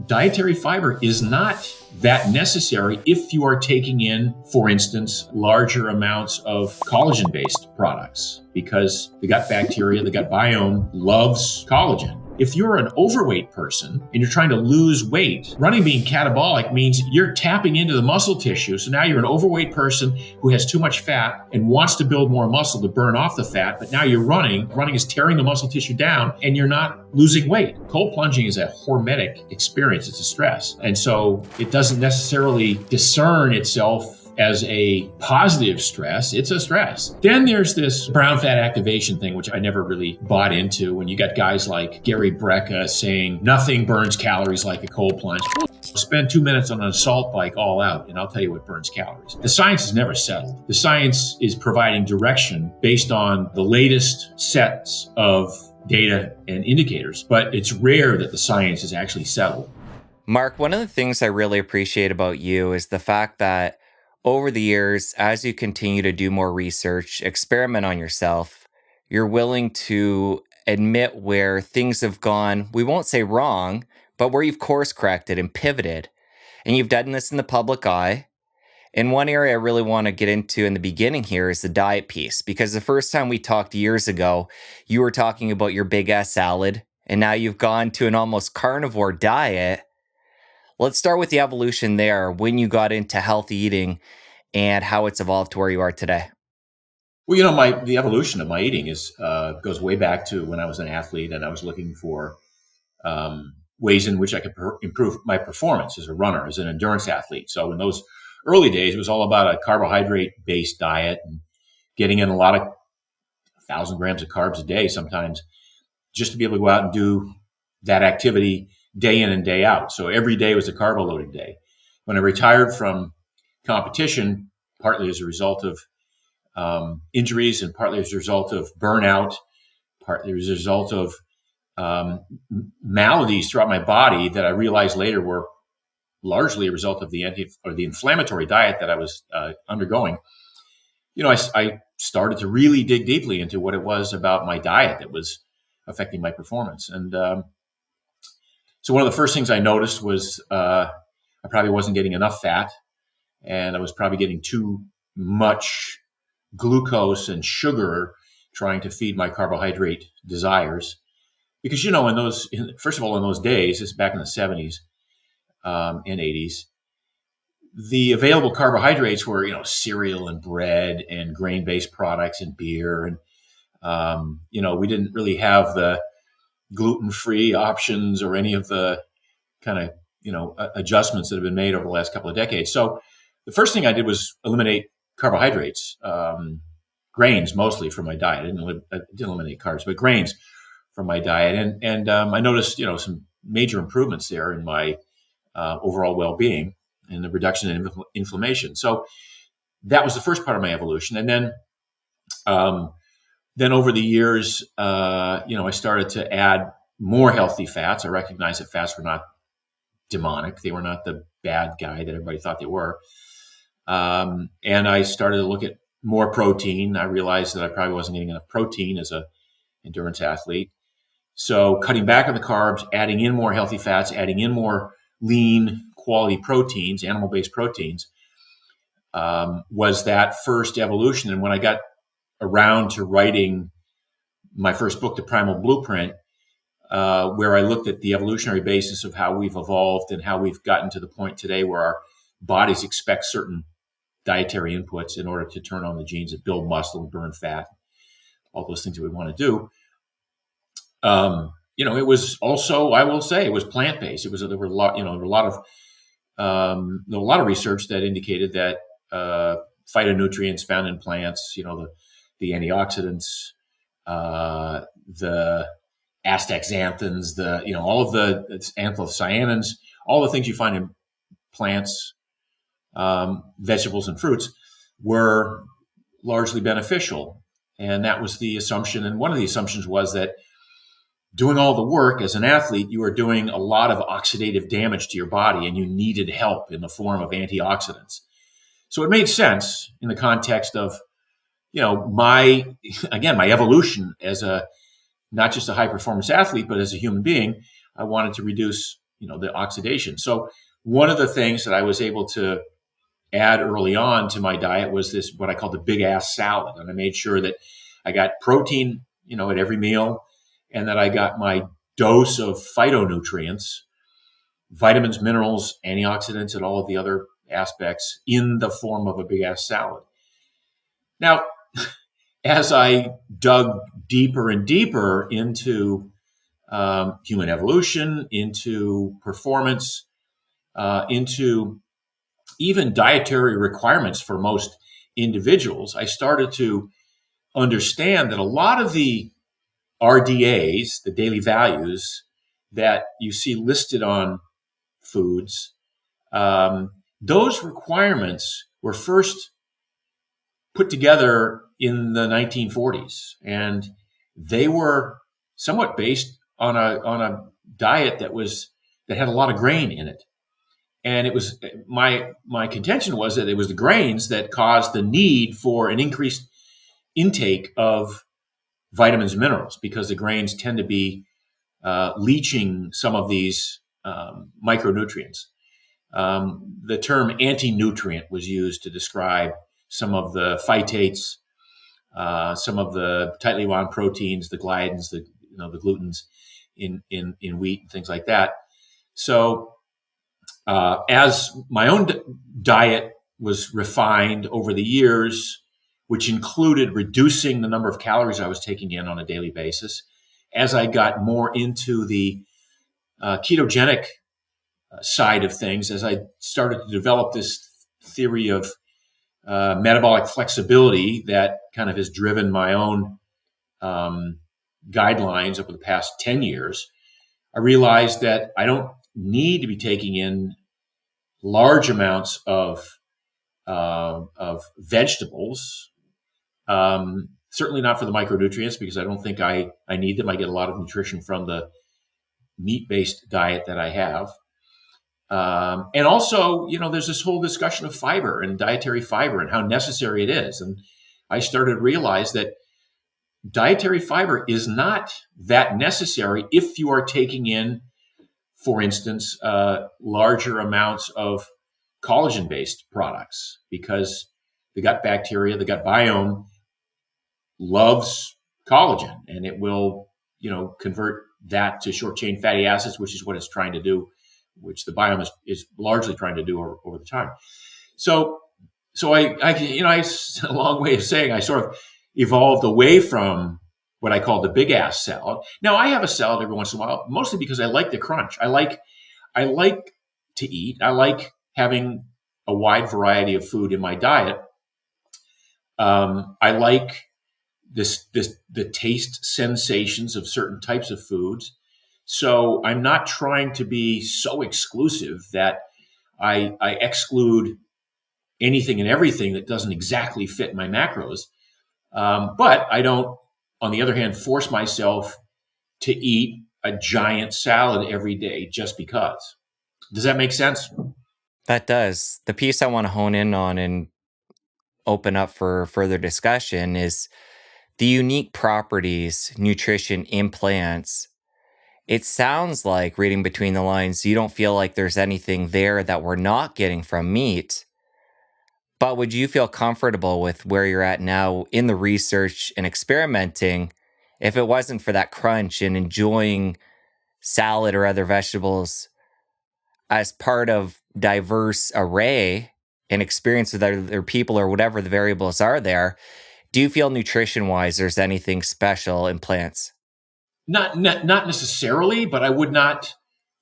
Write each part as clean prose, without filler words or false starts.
dietary fiber is not that necessary if you are taking in, for instance, larger amounts of collagen-based products, because the gut bacteria, the gut biome loves collagen. If you're an overweight person and you're trying to lose weight, running being catabolic means you're tapping into the muscle tissue. So now you're an overweight person who has too much fat and wants to build more muscle to burn off the fat, but now you're running. Running is tearing the muscle tissue down and you're not losing weight. Cold plunging is a hormetic experience. It's a stress. And so it doesn't necessarily discern itself as a positive stress. It's a stress. Then there's this brown fat activation thing, which I never really bought into. When you got guys like Gary Brecka saying nothing burns calories like a cold plunge. Spend 2 minutes on an assault bike all out, and I'll tell you what burns calories. The science is never settled. The science is providing direction based on the latest sets of data and indicators, but it's rare that the science is actually settled. Mark, one of the things I really appreciate about you is the fact that over the years, as you continue to do more research, experiment on yourself, you're willing to admit where things have gone, we won't say wrong, but where you've course corrected and pivoted. And you've done this in the public eye. And one area I really want to get into in the beginning here is the diet piece, because the first time we talked years ago, you were talking about your big ass salad, and now you've gone to an almost carnivore diet. Let's start with the evolution there, when you got into healthy eating and how it's evolved to where you are today. Well, you know, the evolution of my eating goes way back to when I was an athlete and I was looking for ways in which I could improve my performance as a runner, as an endurance athlete. So in those early days, it was all about a carbohydrate-based diet and getting in a lot of 1,000 grams of carbs a day sometimes, just to be able to go out and do that activity day in and day out. So every day was a carbo loading day. When I retired from competition, partly as a result of injuries and partly as a result of burnout, partly as a result of maladies throughout my body that I realized later were largely a result of the inflammatory diet that I was undergoing. You know, I started to really dig deeply into what it was about my diet that was affecting my performance. And so one of the first things I noticed was I probably wasn't getting enough fat, and I was probably getting too much glucose and sugar trying to feed my carbohydrate desires. Because, you know, first of all, in those days, this is back in the 70s and 80s, the available carbohydrates were, you know, cereal and bread and grain-based products and beer. And, you know, we didn't really have the gluten-free options or any of the kind of, you know, adjustments that have been made over the last couple of decades. So the first thing I did was eliminate carbohydrates, grains mostly from my diet. I didn't eliminate carbs, but grains from my diet. And I noticed, you know, some major improvements there in my overall well-being and the reduction in inflammation. So that was the first part of my evolution. And then over the years, you know, I started to add more healthy fats. I recognized that fats were not demonic. They were not the bad guy that everybody thought they were. And I started to look at more protein. I realized that I probably wasn't getting enough protein as an endurance athlete. So cutting back on the carbs, adding in more healthy fats, adding in more lean quality proteins, animal-based proteins, was that first evolution. And when I got around to writing my first book, The Primal Blueprint, where I looked at the evolutionary basis of how we've evolved and how we've gotten to the point today where our bodies expect certain dietary inputs in order to turn on the genes that build muscle and burn fat, all those things that we want to do. You know, it was also, I will say, it was plant-based. There were a lot of research that indicated that phytonutrients found in plants, you know, the antioxidants, the astaxanthins, all of the anthocyanins, all the things you find in plants, vegetables and fruits were largely beneficial. And that was the assumption. And one of the assumptions was that doing all the work as an athlete, you were doing a lot of oxidative damage to your body and you needed help in the form of antioxidants. So it made sense in the context of, you know, my evolution as not just a high performance athlete, but as a human being. I wanted to reduce, the oxidation. So one of the things that I was able to add early on to my diet was this, what I call the big ass salad. And I made sure that I got protein, at every meal, and that I got my dose of phytonutrients, vitamins, minerals, antioxidants, and all of the other aspects in the form of a big ass salad. Now, as I dug deeper and deeper into human evolution, into performance, into even dietary requirements for most individuals, I started to understand that a lot of the RDAs, the daily values that you see listed on foods, those requirements were first put together in the 1940s, and they were somewhat based on a diet that had a lot of grain in it. And it was my contention was that it was the grains that caused the need for an increased intake of vitamins and minerals, because the grains tend to be leaching some of these micronutrients. The term anti-nutrient was used to describe some of the phytates, some of the tightly wound proteins, the gliadins, the glutens in wheat and things like that. So as my own diet was refined over the years, which included reducing the number of calories I was taking in on a daily basis, as I got more into the ketogenic side of things, as I started to develop this theory of metabolic flexibility that kind of has driven my own guidelines over the past 10 years, I realized that I don't need to be taking in large amounts of vegetables. Certainly not for the micronutrients, because I don't think I need them. I get a lot of nutrition from the meat-based diet that I have. And also, there's this whole discussion of fiber and dietary fiber and how necessary it is. And I started to realize that dietary fiber is not that necessary if you are taking in, for instance, larger amounts of collagen-based products, because the gut bacteria, the gut biome loves collagen, and it will, convert that to short-chain fatty acids, which is what it's trying to do, which the biome is largely trying to do over the time. So it's a long way of saying I sort of evolved away from what I call the big ass salad. Now I have a salad every once in a while, mostly because I like the crunch. I like to eat. I like having a wide variety of food in my diet. I like the taste sensations of certain types of foods. So I'm not trying to be so exclusive that I exclude anything and everything that doesn't exactly fit my macros. But I don't, on the other hand, force myself to eat a giant salad every day just because. Does that make sense? That does. The piece I want to hone in on and open up for further discussion is the unique properties nutrition implants. It sounds like, reading between the lines, you don't feel like there's anything there that we're not getting from meat. But would you feel comfortable with where you're at now in the research and experimenting if it wasn't for that crunch and enjoying salad or other vegetables as part of diverse array and experience with other people or whatever the variables are there? Do you feel nutrition-wise there's anything special in plants? Not necessarily, but I would not,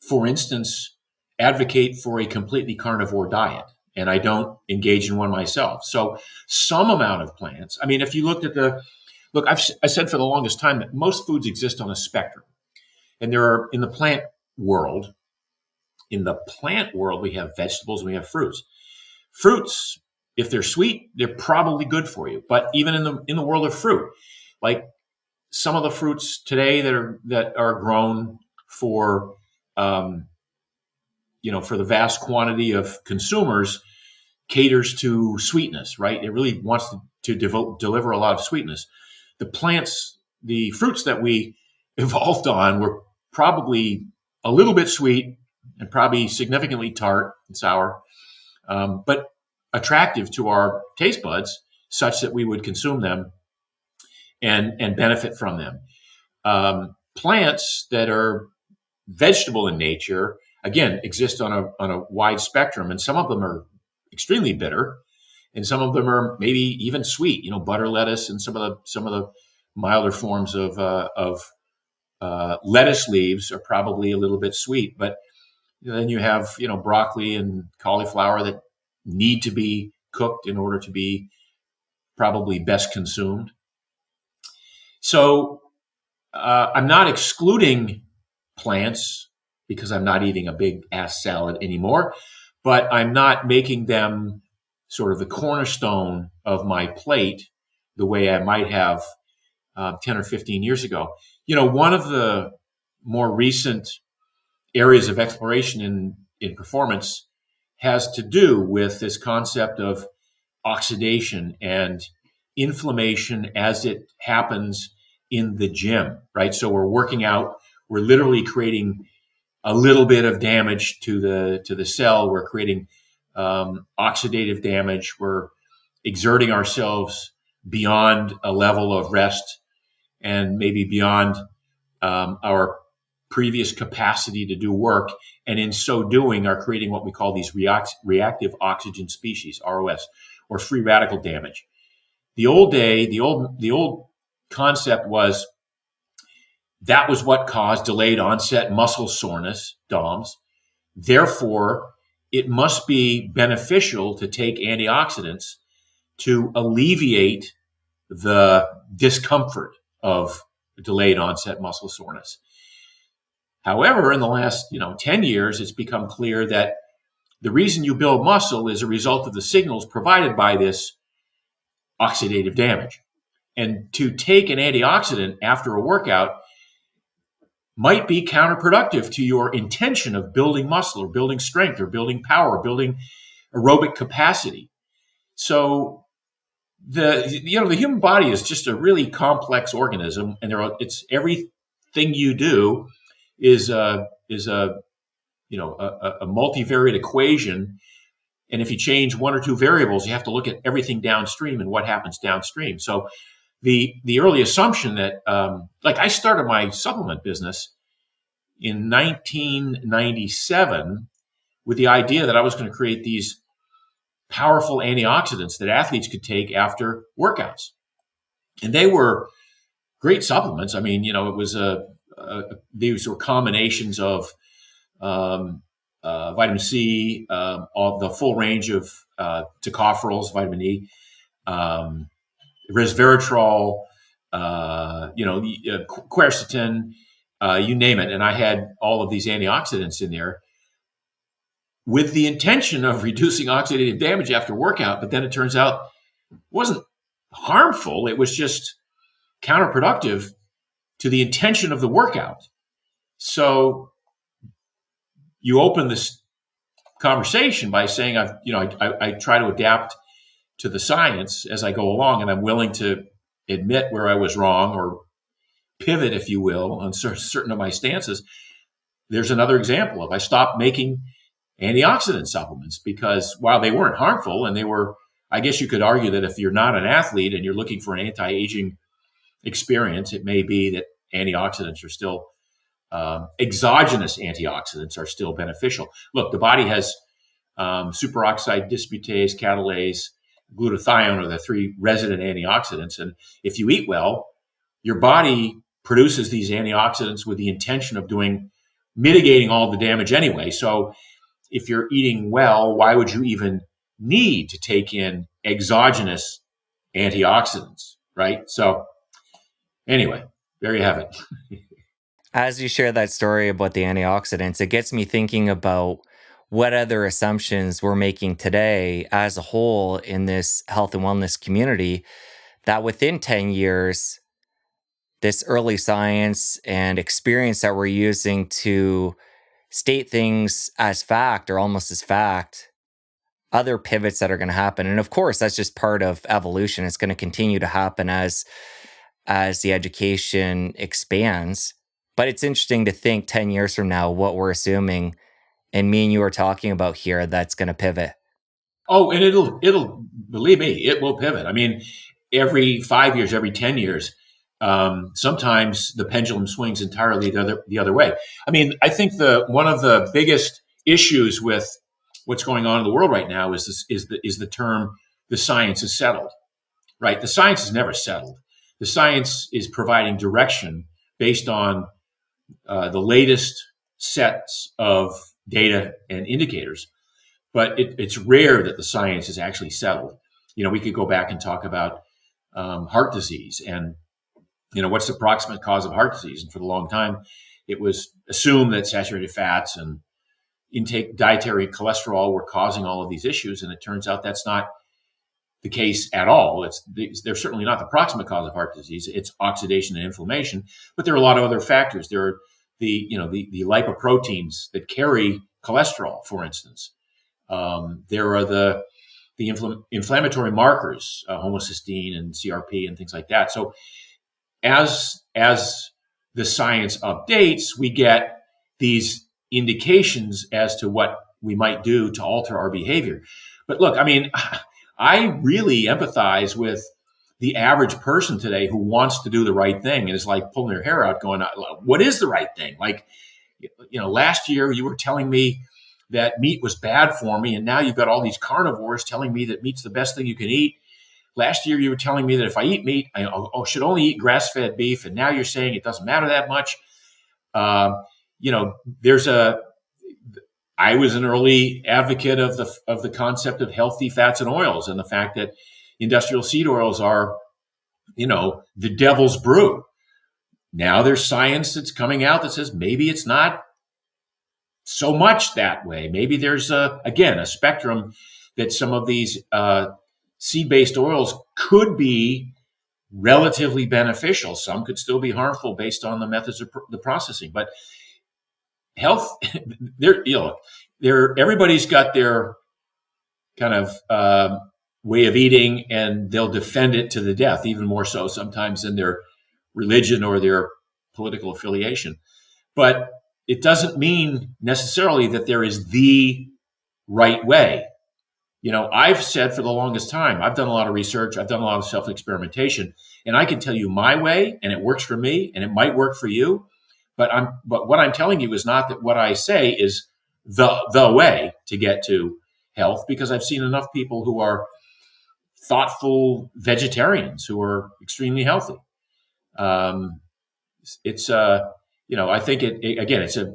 for instance, advocate for a completely carnivore diet, and I don't engage in one myself. So some amount of plants. I mean, if you looked at I said for the longest time that most foods exist on a spectrum, and there are in the plant world. In the plant world, we have vegetables and we have fruits. Fruits, if they're sweet, they're probably good for you. But even in the world of fruit, like some of the fruits today that are grown for for the vast quantity of consumers, caters to sweetness, right? It really wants to deliver a lot of sweetness. The fruits that we evolved on were probably a little bit sweet, and probably significantly tart and sour, but attractive to our taste buds such that we would consume them and benefit from them. Plants that are vegetable in nature, again, exist on a wide spectrum, and some of them are extremely bitter, and some of them are maybe even sweet. Butter lettuce and some of the milder forms of lettuce leaves are probably a little bit sweet. But then you have broccoli and cauliflower that need to be cooked in order to be probably best consumed. So I'm not excluding plants because I'm not eating a big ass salad anymore, but I'm not making them sort of the cornerstone of my plate the way I might have 10 or 15 years ago. One of the more recent areas of exploration in performance has to do with this concept of oxidation and inflammation as it happens in the gym, right? So we're working out, we're literally creating a little bit of damage to the cell. We're creating oxidative damage. We're exerting ourselves beyond a level of rest and maybe beyond our previous capacity to do work, and in so doing are creating what we call these reactive oxygen species, ROS, or free radical damage. The old concept was that was what caused delayed onset muscle soreness, DOMS. Therefore, it must be beneficial to take antioxidants to alleviate the discomfort of delayed onset muscle soreness. However, in the last 10 years, it's become clear that the reason you build muscle is a result of the signals provided by this oxidative damage. And to take an antioxidant after a workout might be counterproductive to your intention of building muscle or building strength or building power, or building aerobic capacity. So the human body is just a really complex organism, and it's everything you do is a multivariate equation. And if you change one or two variables, you have to look at everything downstream and what happens downstream. So the early assumption that I started my supplement business in 1997 with the idea that I was going to create these powerful antioxidants that athletes could take after workouts, and they were great supplements. I mean, it was these were combinations of vitamin C, all the full range of tocopherols, vitamin E, resveratrol, quercetin, you name it. And I had all of these antioxidants in there with the intention of reducing oxidative damage after workout. But then it turns out it wasn't harmful. It was just counterproductive to the intention of the workout. So you open this conversation by saying, I try to adapt to the science as I go along, and I'm willing to admit where I was wrong or pivot, if you will, on certain of my stances. There's another example of I stopped making antioxidant supplements because while they weren't harmful, and they were, I guess you could argue that if you're not an athlete and you're looking for an anti-aging experience, it may be that antioxidants are still exogenous antioxidants are still beneficial. Look, the body has superoxide dismutase, catalase, glutathione are the three resident antioxidants. And if you eat well, your body produces these antioxidants with the intention of mitigating all the damage anyway. So if you're eating well, why would you even need to take in exogenous antioxidants, right? So anyway, there you have it. As you share that story about the antioxidants, it gets me thinking about what other assumptions we're making today as a whole in this health and wellness community that within 10 years, this early science and experience that we're using to state things as fact or almost as fact, other pivots that are going to happen. And of course, that's just part of evolution. It's going to continue to happen as the education expands. But it's interesting to think 10 years from now what we're assuming and me and you are talking about here that's going to pivot? Oh, and it'll believe me, it will pivot. I mean, every 5 years, every 10 years, sometimes the pendulum swings entirely the other way. I mean, I think the one of the biggest issues with what's going on in the world right now is the term the science is settled. Right, the science is never settled. The science is providing direction based on the latest sets of data and indicators, but it's rare that the science is actually settled. We could go back and talk about heart disease and what's the approximate cause of heart disease. And for a long time, it was assumed that saturated fats and intake dietary cholesterol were causing all of these issues, and it turns out that's not the case at all. They're certainly not the proximate cause of heart disease. It's oxidation and inflammation, but there are a lot of other factors. There are the lipoproteins that carry cholesterol, for instance. There are the inflammatory markers, homocysteine and CRP and things like that. So as the science updates, we get these indications as to what we might do to alter our behavior. But look, I mean, I really empathize with the average person today who wants to do the right thing and is like pulling their hair out going, what is the right thing? Like, last year you were telling me that meat was bad for me, and now you've got all these carnivores telling me that meat's the best thing you can eat. Last year you were telling me that if I eat meat, I should only eat grass-fed beef, and now you're saying it doesn't matter that much. I was an early advocate of the concept of healthy fats and oils, and the fact that industrial seed oils are, the devil's brew. Now there's science that's coming out that says maybe it's not so much that way. Maybe there's a spectrum that some of these seed-based oils could be relatively beneficial. Some could still be harmful based on the methods of the processing. But health, everybody's got their kind of way of eating, and they'll defend it to the death, even more so sometimes than their religion or their political affiliation. But it doesn't mean necessarily that there is the right way. I've said for the longest time, I've done a lot of research, I've done a lot of self-experimentation, and I can tell you my way, and it works for me, and it might work for you. But what I'm telling you is not that what I say is the way to get to health, because I've seen enough people who are thoughtful vegetarians who are extremely healthy. I think it's an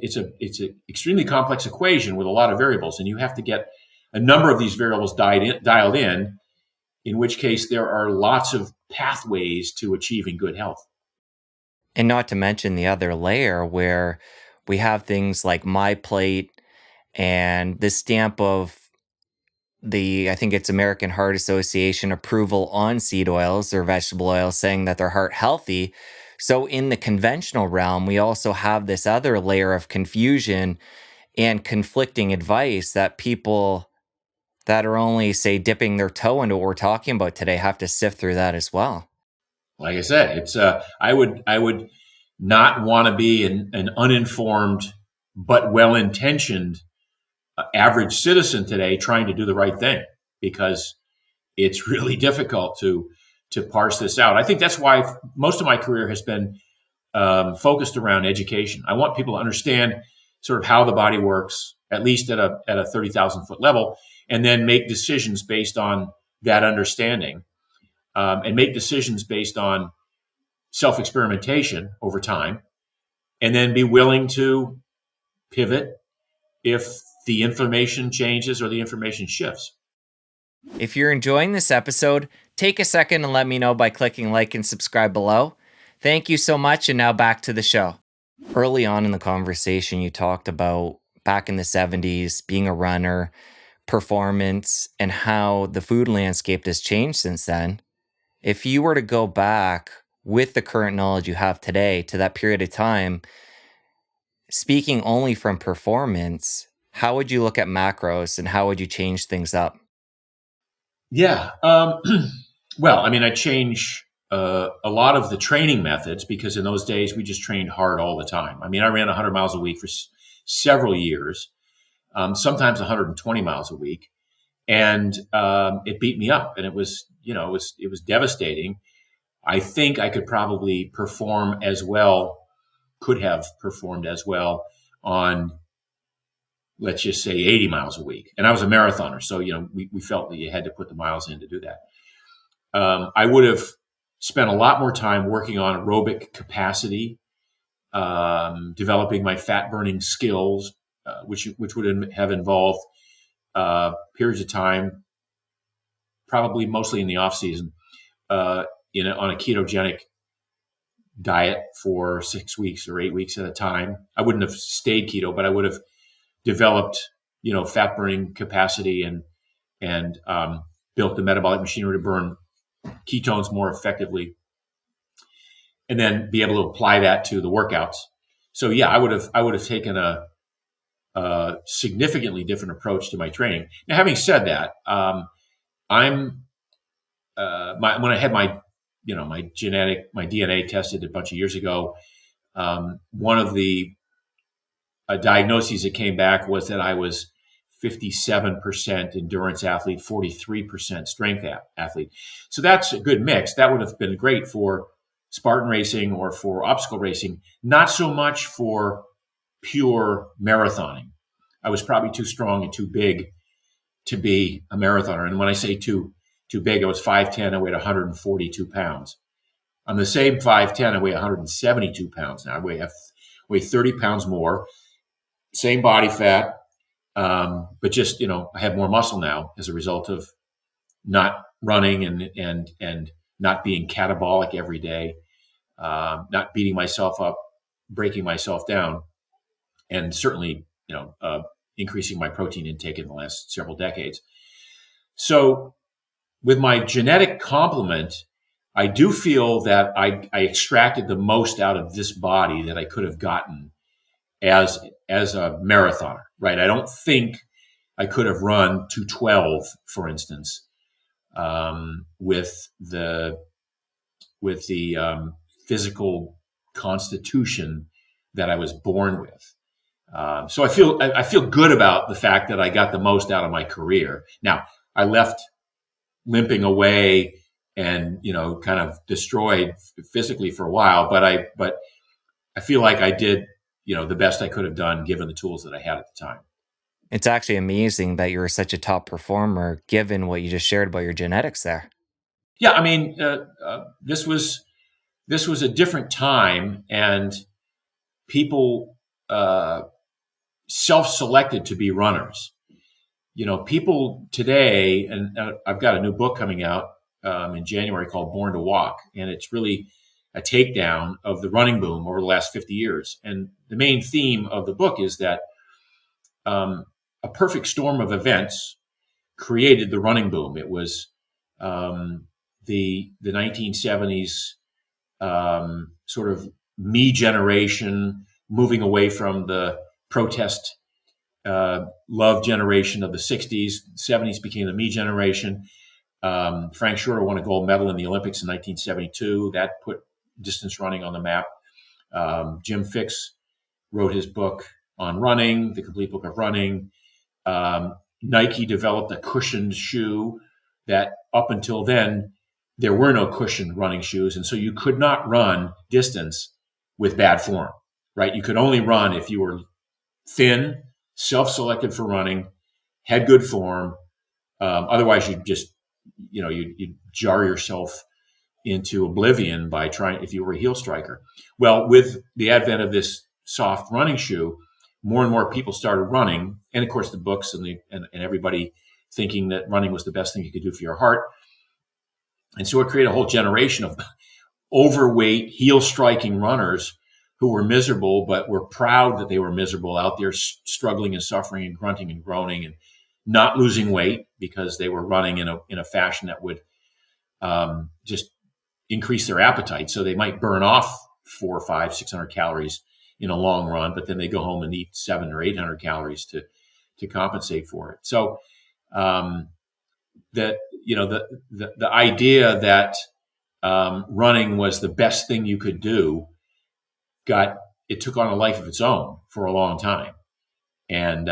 extremely complex equation with a lot of variables, and you have to get a number of these variables dialed in which case there are lots of pathways to achieving good health. And not to mention the other layer where we have things like My Plate and the stamp of I think it's American Heart Association approval on seed oils or vegetable oils, saying that they're heart healthy. So in the conventional realm, we also have this other layer of confusion and conflicting advice that people that are only, say, dipping their toe into what we're talking about today have to sift through that as well. Like I said, it's I would not want to be an uninformed but well-intentioned average citizen today trying to do the right thing, because it's really difficult to parse this out. I think that's why most of my career has been focused around education. I want people to understand sort of how the body works, at least at a 30,000 foot level, and then make decisions based on that understanding, and make decisions based on self-experimentation over time, and then be willing to pivot if the information changes or the information shifts. If you're enjoying this episode, take a second and let me know by clicking like and subscribe below. Thank you so much, and now back to the show. Early on in the conversation, you talked about back in the 70s, being a runner, performance, and how the food landscape has changed since then. If you were to go back with the current knowledge you have today to that period of time, speaking only from performance, how would you look at macros and how would you change things up? Yeah. Well, I mean, I change a lot of the training methods, because in those days we just trained hard all the time. I mean, I ran 100 miles a week for several years. sometimes 120 miles a week. And it beat me up, and it was, it was devastating. I think I could probably perform as well, could have performed as well on, let's just say, 80 miles a week. And I was a marathoner, so we felt that you had to put the miles in to do that. I would have spent a lot more time working on aerobic capacity, developing my fat burning skills, which would have involved periods of time, probably mostly in the off season, on a ketogenic diet for 6 weeks or 8 weeks at a time. I wouldn't have stayed keto, but I would have developed, fat burning capacity and built the metabolic machinery to burn ketones more effectively, and then be able to apply that to the workouts. So yeah, I would have taken a significantly different approach to my training. Now, having said that, when I had my DNA tested a bunch of years ago, one of the diagnoses that came back was that I was 57% endurance athlete, 43% strength athlete. So that's a good mix. That would have been great for Spartan racing or for obstacle racing, not so much for pure marathoning. I was probably too strong and too big to be a marathoner. And when I say too big, I was 5'10", I weighed 142 pounds. I'm the same 5'10", I weigh 172 pounds now. I weigh 30 pounds more, same body fat, but just, I have more muscle now as a result of not running and not being catabolic every day, not beating myself up, breaking myself down, and certainly, increasing my protein intake in the last several decades. So with my genetic complement, I do feel that I extracted the most out of this body that I could have gotten as a marathoner, right? I don't think I could have run 212, for instance, with the physical constitution that I was born with. So I feel good about the fact that I got the most out of my career. Now, I left limping away and, kind of destroyed physically for a while, but I feel like I did, the best I could have done given the tools that I had at the time. It's actually amazing that you were such a top performer, given what you just shared about your genetics there. Yeah, I mean, this was a different time, and people self-selected to be runners. People today, and I've got a new book coming out in January called Born to Walk, and it's really a takedown of the running boom over the last 50 years. And the main theme of the book is that a perfect storm of events created the running boom. It was the 1970s sort of me generation, moving away from the protest love generation of the 60s. 70s became the me generation. Frank Shorter won a gold medal in the Olympics in 1972. That put distance running on the map. Jim Fixx wrote his book on running, The Complete Book of Running. Nike developed a cushioned shoe that up until then, there were no cushioned running shoes. And so you could not run distance with bad form, right? You could only run if you were thin, self-selected for running, had good form. Otherwise, you'd just, you'd jar yourself into oblivion by trying, if you were a heel striker. Well, with the advent of this soft running shoe, more and more people started running. And of course, the books and everybody thinking that running was the best thing you could do for your heart. And so it created a whole generation of overweight, heel striking runners who were miserable, but were proud that they were miserable out there, struggling and suffering and grunting and groaning and not losing weight because they were running in a fashion that would just increase their appetite. So they might burn off 400, 500, 600 calories in a long run, but then they go home and eat 700 or 800 calories to compensate for it. So the idea that running was the best thing you could do it took on a life of its own for a long time. And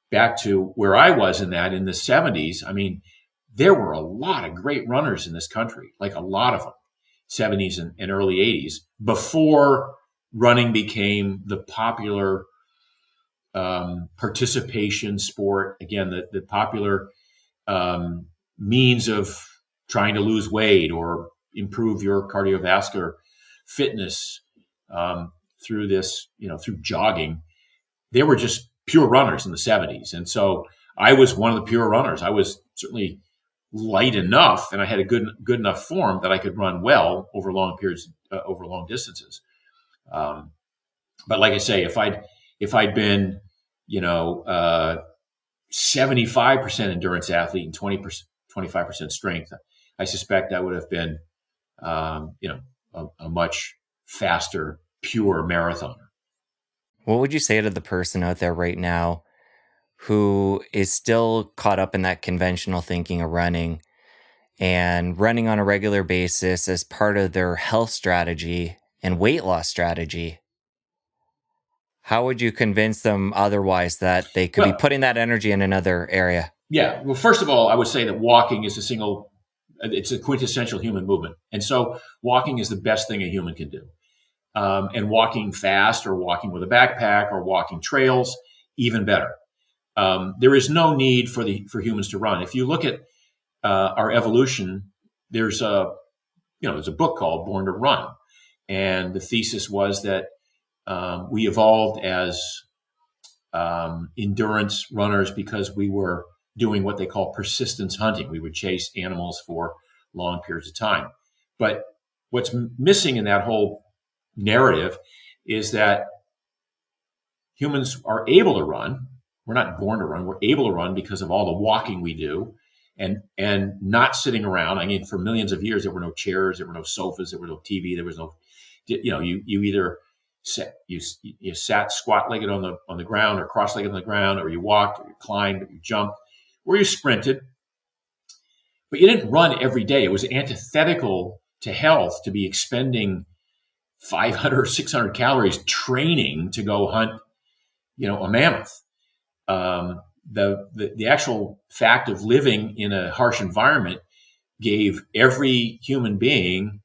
back to where I was in the 70s, I mean, there were a lot of great runners in this country, like a lot of them, 70s and early 80s, before running became the popular participation sport. Again, the popular means of trying to lose weight or improve your cardiovascular fitness through this, through jogging. They were just pure runners in the 70s. And so I was one of the pure runners. I was certainly light enough and I had a good enough form that I could run well over long periods, over long distances. But like I say, if I'd been, 75% endurance athlete and 25% strength, I suspect I would have been, a much faster, pure marathoner. What would you say to the person out there right now who is still caught up in that conventional thinking of running and running on a regular basis as part of their health strategy and weight loss strategy? How would you convince them otherwise that they could be Well, putting that energy in another area? yeah. Well, first of all, I would say that walking is it's a quintessential human movement. And so walking is the best thing a human can do. And walking fast or walking with a backpack or walking trails, even better. There is no need for humans to run. If you look at our evolution, there's there's a book called Born to Run. And the thesis was that we evolved as endurance runners because we were doing what they call persistence hunting. We would chase animals for long periods of time. But what's missing in that whole narrative is that humans are able to run. We're not born to run. We're able to run because of all the walking we do and not sitting around. I mean, for millions of years, there were no chairs, there were no sofas, there was no TV, there was no, you either you sat squat-legged on the ground or cross-legged on the ground, or you walked, or you climbed, or you jumped, or you sprinted. But you didn't run every day. It was antithetical to health to be expending 500 or 600 calories training to go hunt, a mammoth. The actual fact of living in a harsh environment gave every human being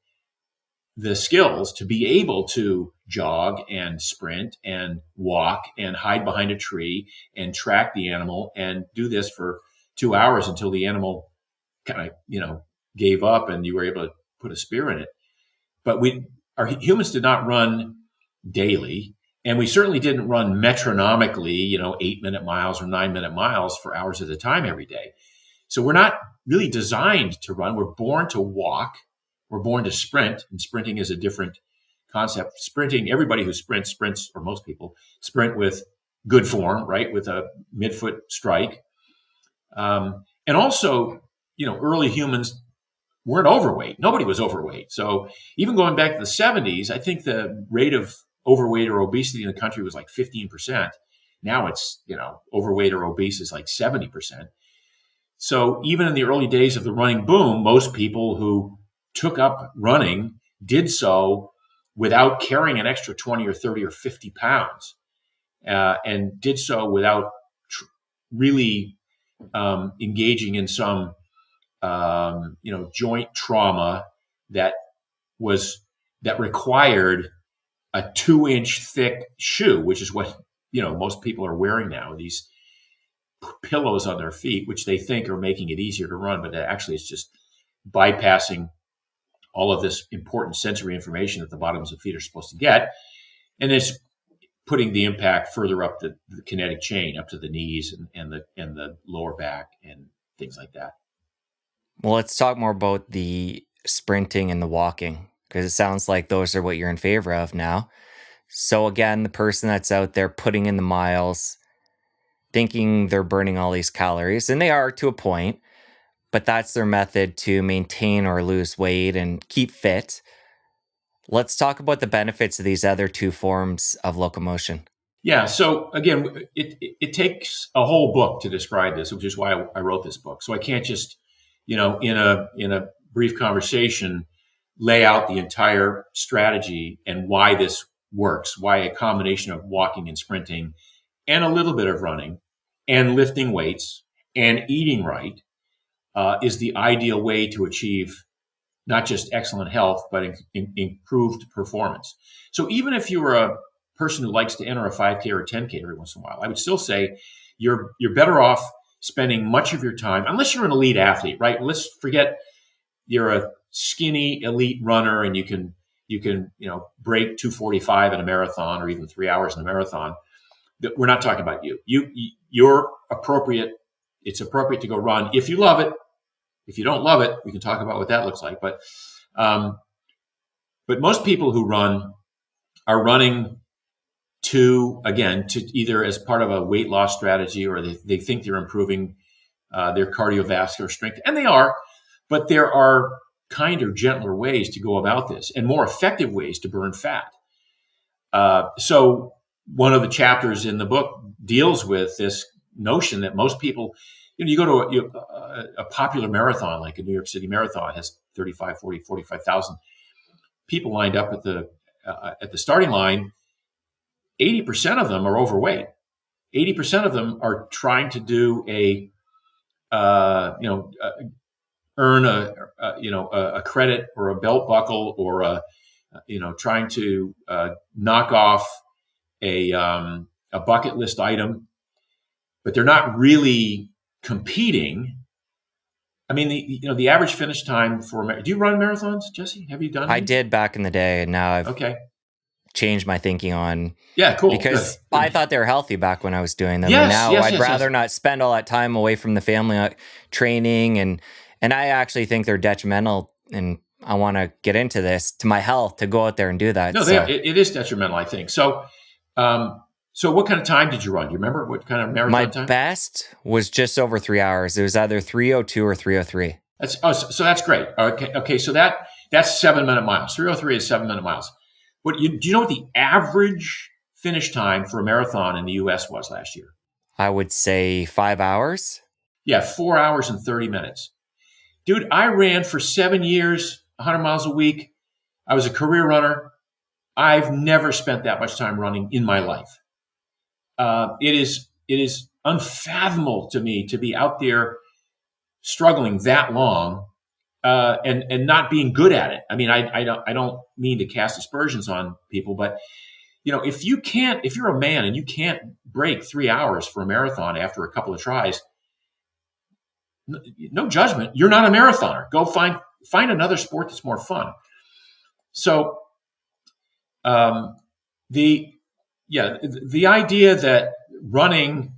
the skills to be able to jog and sprint and walk and hide behind a tree and track the animal and do this for 2 hours until the animal kind of, gave up and you were able to put a spear in it. But our humans did not run daily. And we certainly didn't run metronomically, 8-minute miles or 9-minute miles for hours at a time every day. So we're not really designed to run. We're born to walk. We're born to sprint. And sprinting is a different concept. Sprinting, everybody who sprints, or most people, sprint with good form, right? With a midfoot strike. And also, early humans weren't overweight. Nobody was overweight. So even going back to the 70s, I think the rate of overweight or obesity in the country was like 15%. Now it's, overweight or obese is like 70%. So even in the early days of the running boom, most people who took up running did so without carrying an extra 20 or 30 or 50 pounds, and did so without really engaging in some joint trauma that required a 2-inch thick shoe, which is what most people are wearing now. These pillows on their feet, which they think are making it easier to run, but actually it's just bypassing all of this important sensory information that the bottoms of feet are supposed to get, and it's putting the impact further up the kinetic chain, up to the knees and the lower back and things like that. Well, let's talk more about the sprinting and the walking, because it sounds like those are what you're in favor of now. So again, the person that's out there putting in the miles, thinking they're burning all these calories, and they are to a point, but that's their method to maintain or lose weight and keep fit. Let's talk about the benefits of these other two forms of locomotion. Yeah. So again, it takes a whole book to describe this, which is why I wrote this book. So I can't just, in a brief conversation, lay out the entire strategy and why this works, why a combination of walking and sprinting and a little bit of running and lifting weights and eating right is the ideal way to achieve not just excellent health, but improved performance. So even if you're a person who likes to enter a 5K or a 10K every once in a while, I would still say you're better off spending much of your time, unless you're an elite athlete, right? Let's forget you're a skinny elite runner and you can break 2:45 in a marathon or even 3 hours in a marathon. We're not talking about you. You're appropriate. It's appropriate to go run if you love it. If you don't love it, we can talk about what that looks like. But most people who run are running to either as part of a weight loss strategy, or they think they're improving their cardiovascular strength, and they are. But there are kinder, gentler ways to go about this, and more effective ways to burn fat. So one of the chapters in the book deals with this notion that most people, you go to a popular marathon, like a New York City marathon, has 35, 40, 45,000 people lined up at the starting line. 80% of them are overweight. 80% of them are trying to do earn a credit or a belt buckle, or trying to knock off a bucket list item, but they're not really competing. I mean, the average finish time for do you run marathons, Jesse? Have you done I any? did back in the day, and now I've Okay. changed my thinking on. Yeah, cool. Because Good. I thought they were healthy back when I was doing them. Yes, and now yes, I'd yes, rather yes. not spend all that time away from the family training, and I actually think they're detrimental, and I want to get into this, to my health, to go out there and do that. No, it is detrimental, I think. So what kind of time did you run? Do you remember what kind of marathon time? My best was just over 3 hours. It was either 3:02 or 3:03. So that's great. Okay. So that's 7-minute miles. 3:03 is 7-minute miles. Do you know what the average finish time for a marathon in the U.S. was last year? I would say 5 hours. Yeah, 4 hours and 30 minutes. Dude, I ran for 7 years, 100 miles a week. I was a career runner. I've never spent that much time running in my life. It is unfathomable to me to be out there struggling that long and not being good at it. I mean, I don't mean to cast aspersions on people, but if you're a man and you can't break 3 hours for a marathon after a couple of tries, no judgment. You're not a marathoner. Go find another sport that's more fun. So, the idea that running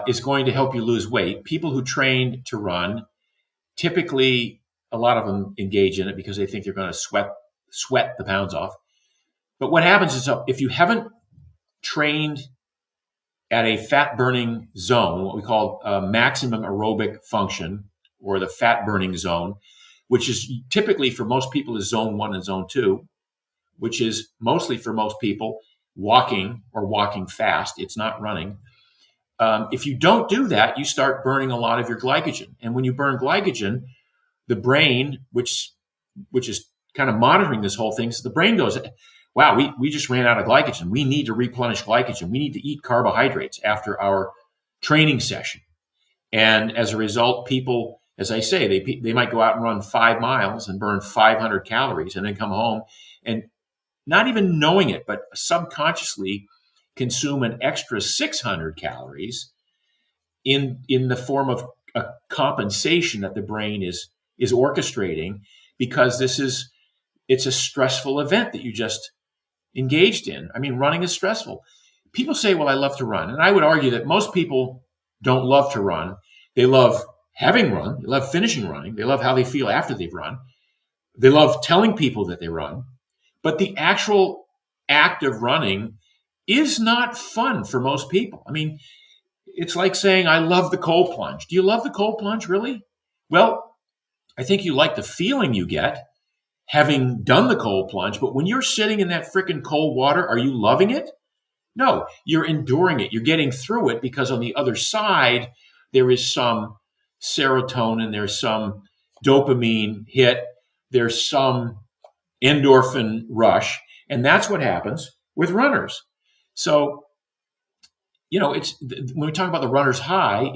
is going to help you lose weight. People who train to run, typically, a lot of them engage in it because they think they're going to sweat the pounds off. But what happens is, if you haven't trained at a fat burning zone, what we call maximum aerobic function, or the fat burning zone, which is typically for most people is zone 1 and zone 2, which is mostly for most people walking or walking fast. It's not running. If you don't do that, you start burning a lot of your glycogen. And when you burn glycogen, the brain, which is kind of monitoring this whole thing, so the brain goes, wow, we just ran out of glycogen. We need to replenish glycogen. We need to eat carbohydrates after our training session. And as a result, people, as I say, they might go out and run 5 miles and burn 500 calories and then come home and, not even knowing it, but subconsciously consume an extra 600 calories in the form of a compensation that the brain is orchestrating, because it's a stressful event that you just engaged in. I mean, running is stressful. People say, well, I love to run. And I would argue that most people don't love to run. They love having run. They love finishing running. They love how they feel after they've run. They love telling people that they run. But the actual act of running is not fun for most people. I mean, it's like saying, I love the cold plunge. Do you love the cold plunge, really? Well, I think you like the feeling you get having done the cold plunge, but when you're sitting in that freaking cold water, are you loving it? No, you're enduring it. You're getting through it because on the other side, there is some serotonin, there's some dopamine hit, there's some endorphin rush. And that's what happens with runners. So it's when we talk about the runner's high,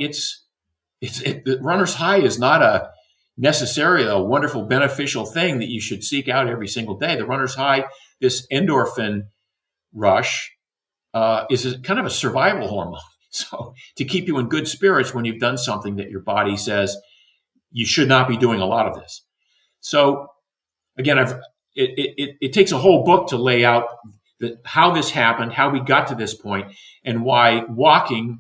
the runner's high is not a necessarily a wonderful beneficial thing that you should seek out every single day. The runner's high, this endorphin rush, is kind of a survival hormone. So to keep you in good spirits when you've done something that your body says you should not be doing a lot of this. So again, it takes a whole book to lay out how this happened, how we got to this point, and why walking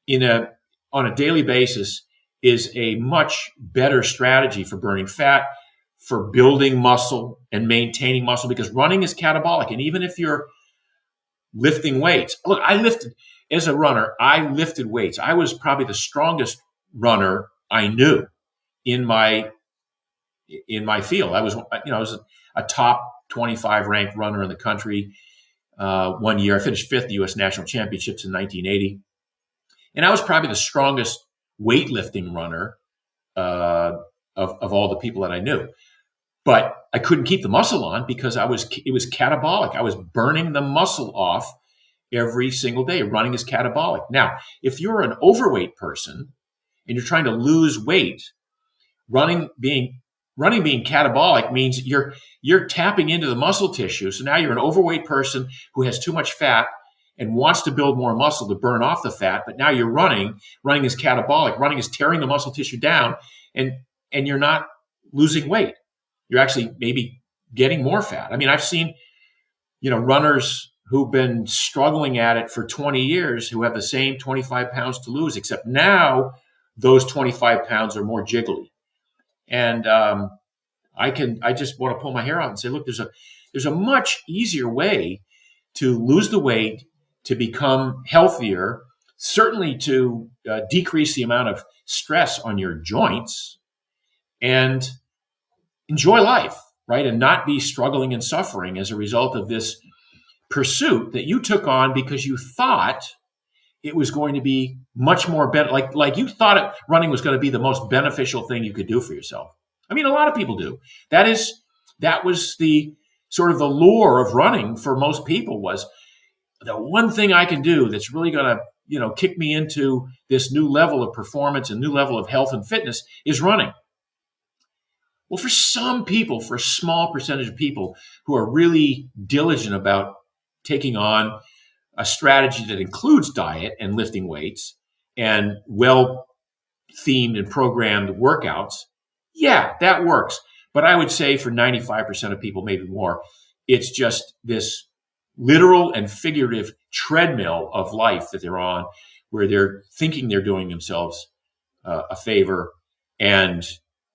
on a daily basis is a much better strategy for burning fat, for building muscle and maintaining muscle, because running is catabolic. And even if you're lifting weights, look, as a runner, I lifted weights. I was probably the strongest runner I knew in my field. I was a top 25 ranked runner in the country. One year, I finished fifth U.S. National Championships in 1980, and I was probably the strongest weightlifting runner of all the people that I knew. But I couldn't keep the muscle on because it was catabolic. I was burning the muscle off every single day. Running is catabolic. Now, if you're an overweight person and you're trying to lose weight, running being catabolic means you're tapping into the muscle tissue. So now you're an overweight person who has too much fat and wants to build more muscle to burn off the fat. But now you're running is catabolic. Running is tearing the muscle tissue down, and you're not losing weight. You're actually maybe getting more fat. I mean, I've seen, runners who've been struggling at it for 20 years who have the same 25 pounds to lose, except now those 25 pounds are more jiggly. And I just want to pull my hair out and say, look, there's a much easier way to lose the weight, to become healthier, certainly to decrease the amount of stress on your joints, and enjoy life, right? And not be struggling and suffering as a result of this pursuit that you took on because you thought it was going to be much more better. Like you thought running was going to be the most beneficial thing you could do for yourself. I mean, a lot of people do. That was the sort of the lure of running for most people, was the one thing I can do that's really going to, kick me into this new level of performance and new level of health and fitness is running. Well, for some people, for a small percentage of people who are really diligent about taking on a strategy that includes diet and lifting weights and well-themed and programmed workouts, yeah, that works. But I would say for 95% of people, maybe more, it's just this literal and figurative treadmill of life that they're on, where they're thinking they're doing themselves a favor, and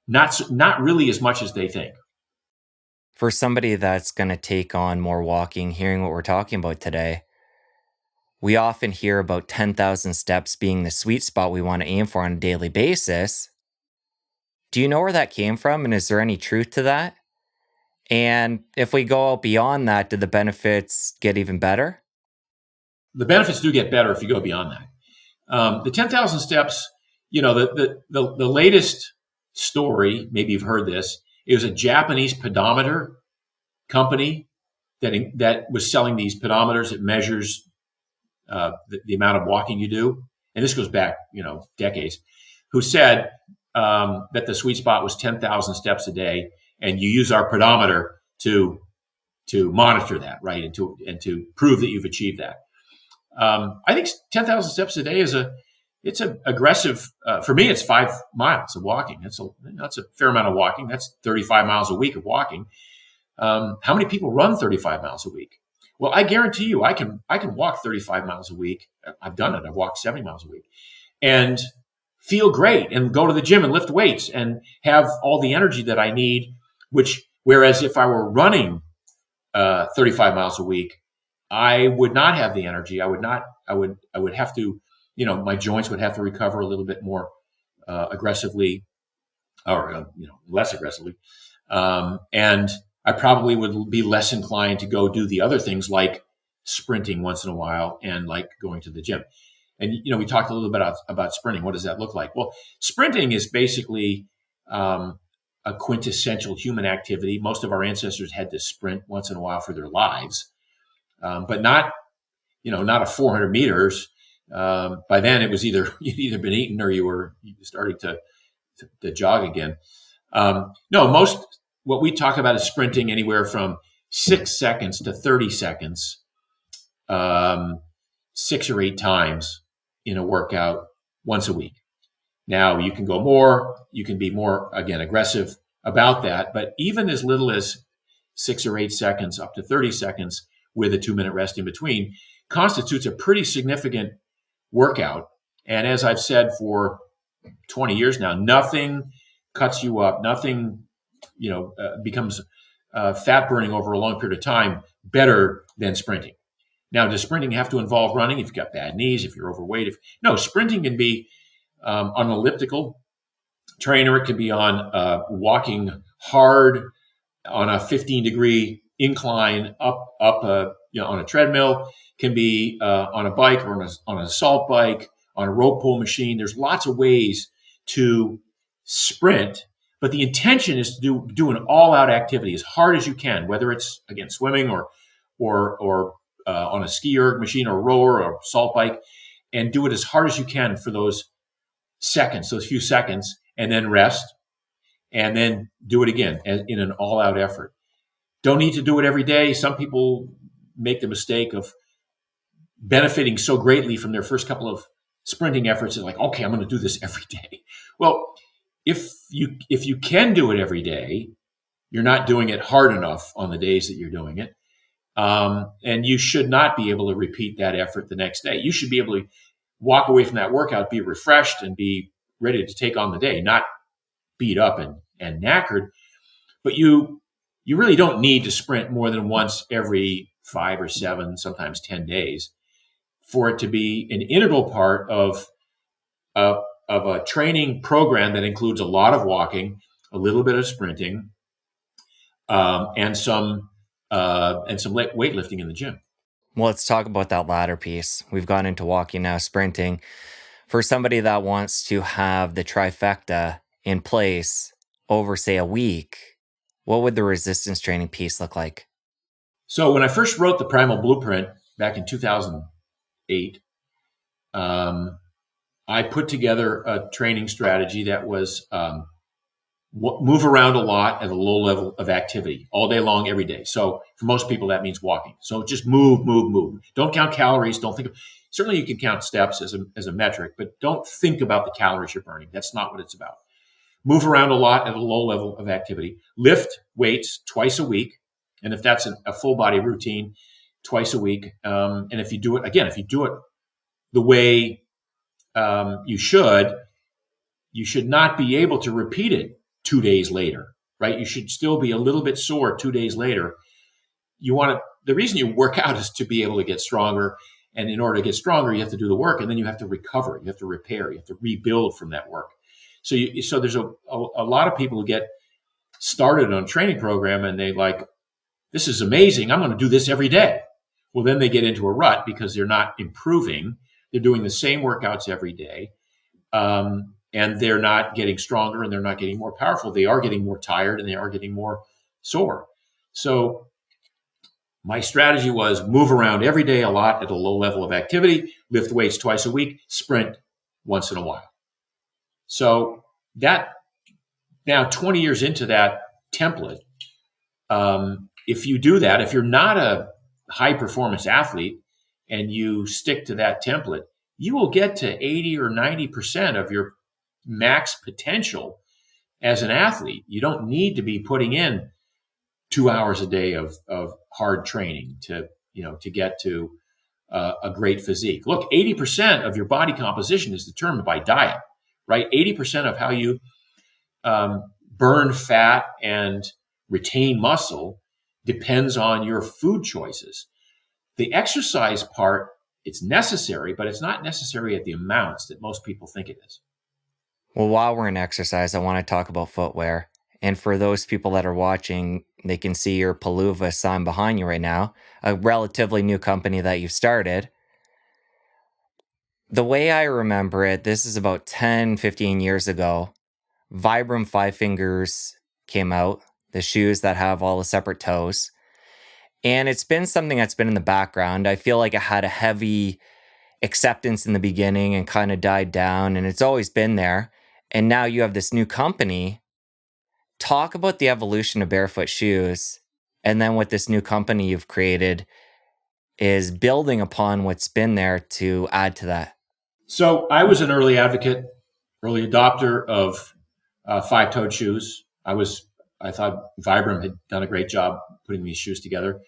not really as much as they think. For somebody that's going to take on more walking, hearing what we're talking about today, we often hear about 10,000 steps being the sweet spot we want to aim for on a daily basis. Do you know where that came from, and is there any truth to that? And if we go out beyond that, do the benefits get even better? The benefits do get better if you go beyond that. The 10,000 steps, the latest story, maybe you've heard this, it was a Japanese pedometer company that was selling these pedometers that measures the amount of walking you do. And this goes back, decades, who said that the sweet spot was 10,000 steps a day. And you use our pedometer to monitor that, right? And to prove that you've achieved that. I think 10,000 steps a day it's an aggressive, for me, it's 5 miles of walking. That's a fair amount of walking. That's 35 miles a week of walking. How many people run 35 miles a week? Well, I guarantee you, I can walk 35 miles a week. I've done it. I've walked 70 miles a week and feel great and go to the gym and lift weights and have all the energy that I need, whereas if I were running 35 miles a week, I would not have the energy. I would have to, my joints would have to recover a little bit more aggressively, or less aggressively, and I probably would be less inclined to go do the other things like sprinting once in a while and like going to the gym. And we talked a little bit about sprinting. What does that look like? Well, sprinting is basically a quintessential human activity. Most of our ancestors had to sprint once in a while for their lives, but not a 400 meters By then, it was either you'd either been eaten or you were starting to jog again. No, most what we talk about is sprinting anywhere from 6 seconds to 30 seconds, um, 6 or 8 times in a workout once a week. Now you can go more, you can be more, again, aggressive about that, but even as little as 6 or 8 seconds up to 30 seconds with a 2 minute rest in between constitutes a pretty significant workout. And as I've said for 20 years now, nothing cuts you up, nothing, becomes fat burning over a long period of time better than sprinting. Now, does sprinting have to involve running if you've got bad knees, if you're overweight? No, sprinting can be on an elliptical trainer. It can be on walking hard on a 15-degree incline up on a treadmill. Can be on a bike or on an assault bike, on a rope pull machine. There's lots of ways to sprint, but the intention is to do an all-out activity as hard as you can, whether it's again swimming or on a ski erg machine or rower or assault bike, and do it as hard as you can for those few seconds, and then rest, and then do it again in an all-out effort. Don't need to do it every day. Some people make the mistake of benefiting so greatly from their first couple of sprinting efforts. It's like, okay, I'm going to do this every day. Well, if you can do it every day, you're not doing it hard enough on the days that you're doing it. And you should not be able to repeat that effort the next day. You should be able to walk away from that workout, be refreshed and be ready to take on the day, not beat up and knackered. But you really don't need to sprint more than once every 5 or 7, sometimes 10 days for it to be an integral part of a training program that includes a lot of walking, a little bit of sprinting, and some weightlifting in the gym. Well, let's talk about that latter piece. We've gone into walking now, sprinting. For somebody that wants to have the trifecta in place over, say, a week, what would the resistance training piece look like? So when I first wrote the Primal Blueprint back in 2008, I put together a training strategy that was move around a lot at a low level of activity all day long, every day. So for most people, that means walking. So just move, move, move. Don't count calories. Don't think of, certainly you can count steps as a metric, but don't think about the calories you're burning. That's not what it's about. Move around a lot at a low level of activity. Lift weights twice a week. And if that's a full body routine, twice a week. And if you do it the way you should not be able to repeat it 2 days later, right? You should still be a little bit sore 2 days later. The reason you work out is to be able to get stronger. And in order to get stronger, you have to do the work, and then you have to recover, you have to repair, you have to rebuild from that work. So there's a lot of people who get started on a training program and they like, this is amazing, I'm going to do this every day. Well, then they get into a rut because they're not improving. They're doing the same workouts every day. And they're not getting stronger and they're not getting more powerful. They are getting more tired and they are getting more sore. So my strategy was move around every day a lot at a low level of activity, lift weights twice a week, sprint once in a while. So that now 20 years into that template, if you do that, if you're not a high performance athlete and you stick to that template, you will get to 80 or 90% of your max potential as an athlete. You don't need to be putting in 2 hours a day of hard training to get to a great physique. Look, 80% of your body composition is determined by diet, right? 80% of how you burn fat and retain muscle depends on your food choices. The exercise part, it's necessary, but it's not necessary at the amounts that most people think it is. Well, while we're in exercise, I want to talk about footwear. And for those people that are watching, they can see your Peluva sign behind you right now, a relatively new company that you've started. The way I remember it, this is about 10, 15 years ago. Vibram Five Fingers came out, the shoes that have all the separate toes. And it's been something that's been in the background. I feel like it had a heavy acceptance in the beginning and kind of died down, and it's always been there. And now you have this new company. Talk about the evolution of barefoot shoes. And then what this new company you've created is building upon what's been there to add to that. So I was an early advocate, early adopter of five-toed shoes. I thought Vibram had done a great job putting these shoes together.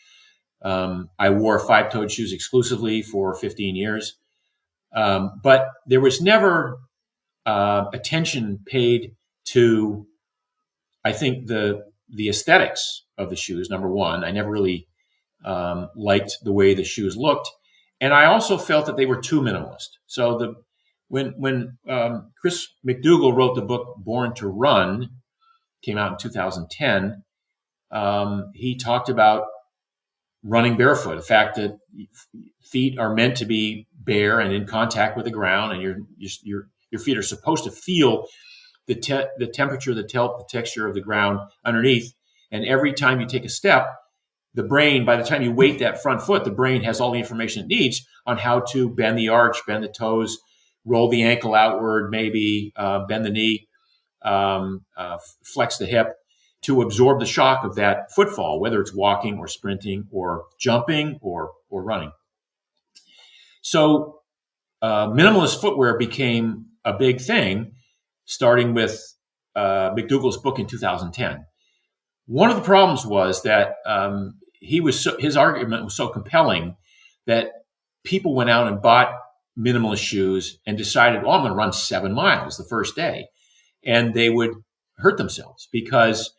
I wore five-toed shoes exclusively for 15 years. But there was never attention paid to, I think, the aesthetics of the shoes. Number one, I never really liked the way the shoes looked, and I also felt that they were too minimalist. So when Chris McDougall wrote the book Born to Run, came out in 2010, he talked about running barefoot, the fact that feet are meant to be bare and in contact with the ground, and your feet are supposed to feel the temperature, the texture of the ground underneath. And every time you take a step, the brain, by the time you weight that front foot, the brain has all the information it needs on how to bend the arch, bend the toes, roll the ankle outward, maybe bend the knee, flex the hip, to absorb the shock of that footfall, whether it's walking or sprinting or jumping or running. So minimalist footwear became a big thing, starting with McDougall's book in 2010. One of the problems was that his argument was so compelling that people went out and bought minimalist shoes and decided, I'm going to run 7 miles the first day. And they would hurt themselves because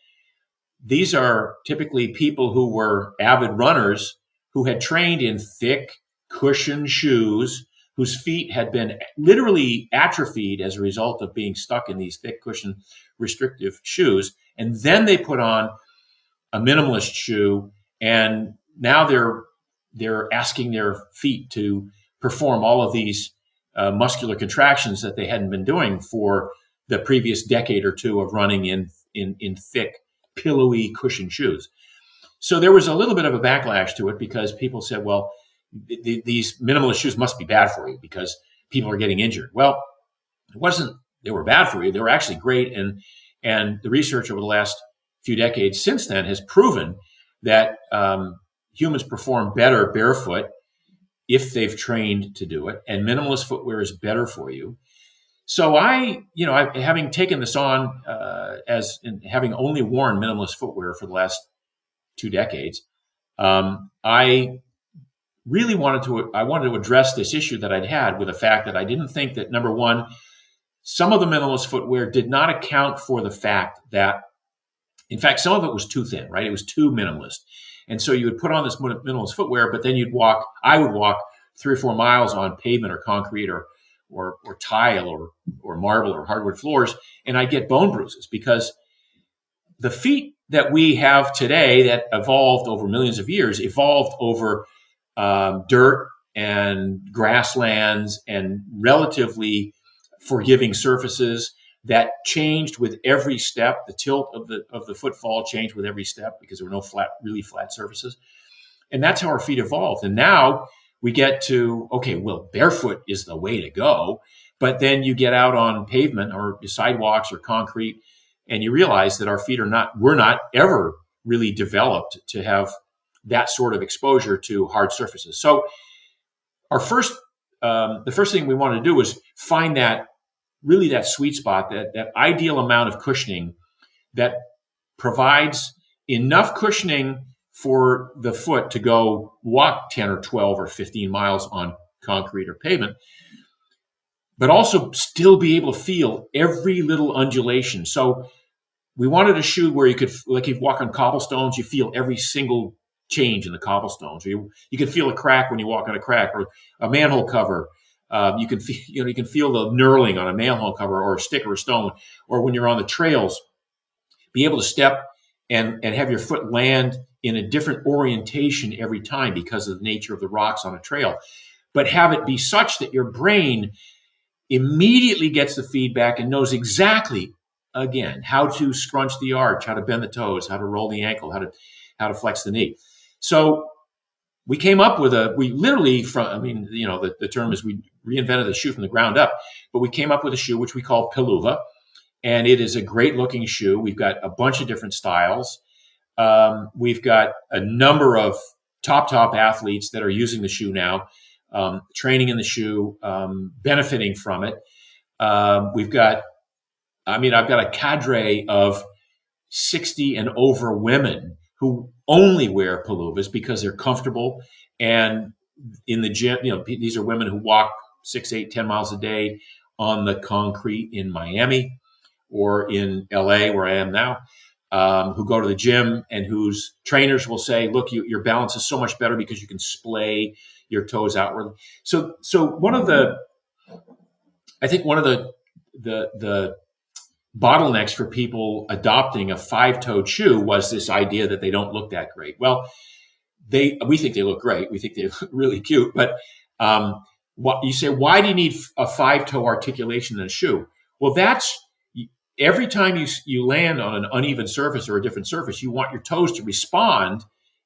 these are typically people who were avid runners who had trained in thick, cushioned shoes, whose feet had been literally atrophied as a result of being stuck in these thick, cushioned, restrictive shoes. And then they put on a minimalist shoe, and now they're asking their feet to perform all of these muscular contractions that they hadn't been doing for the previous decade or two of running in thick, pillowy, cushioned shoes. So there was a little bit of a backlash to it because people said, well, these minimalist shoes must be bad for you because people are getting injured. Well, it wasn't they were bad for you. They were actually great. And the research over the last few decades since then has proven that humans perform better barefoot if they've trained to do it. And minimalist footwear is better for you. So having taken this on having only worn minimalist footwear for the last 2 decades, I really wanted to address this issue that I'd had with the fact that I didn't think that, number one, some of the minimalist footwear did not account for the fact that, in fact, some of it was too thin, right? It was too minimalist. And so you would put on this minimalist footwear, but then I would walk 3 or 4 miles on pavement or concrete or tile or marble or hardwood floors, and I'd get bone bruises because the feet that we have today that evolved over millions of years evolved over dirt and grasslands and relatively forgiving surfaces that changed with every step. The tilt of the footfall changed with every step because there were no really flat surfaces. And that's how our feet evolved. And now we get to, barefoot is the way to go. But then you get out on pavement or sidewalks or concrete, and you realize that our feet we're not ever really developed to have that sort of exposure to hard surfaces. So the first thing we want to do is find that sweet spot, that ideal amount of cushioning that provides enough cushioning for the foot to go walk 10 or 12 or 15 miles on concrete or pavement, but also still be able to feel every little undulation. So we wanted a shoe where you could, like you walk on cobblestones, you feel every single change in the cobblestones. You can feel a crack when you walk on a crack, or a manhole cover. You can feel the knurling on a manhole cover or a stick or a stone, or when you're on the trails, be able to step and have your foot land in a different orientation every time because of the nature of the rocks on a trail, but have it be such that your brain immediately gets the feedback and knows exactly, again, how to scrunch the arch, how to bend the toes, how to roll the ankle, how to flex the knee. So we came up with we literally from, I mean, the term is we reinvented the shoe from the ground up, but we came up with a shoe which we call Peluva, and it is a great looking shoe. We've got a bunch of different styles. We've got a number of top athletes that are using the shoe now, training in the shoe, benefiting from it. We've got, I've got a cadre of 60 and over women who only wear Peluvas because they're comfortable. And in the gym, these are women who walk 6, 8, 10 miles a day on the concrete in Miami or in LA, where I am now, who go to the gym and whose trainers will say, look, your balance is so much better because you can splay your toes outward. So I think one of the bottlenecks for people adopting a 5-toed shoe was this idea that they don't look that great. Well, we think they look great. We think they look really cute. But what you say, why do you need a 5-toe articulation in a shoe? Well, that's every time you land on an uneven surface or a different surface, you want your toes to respond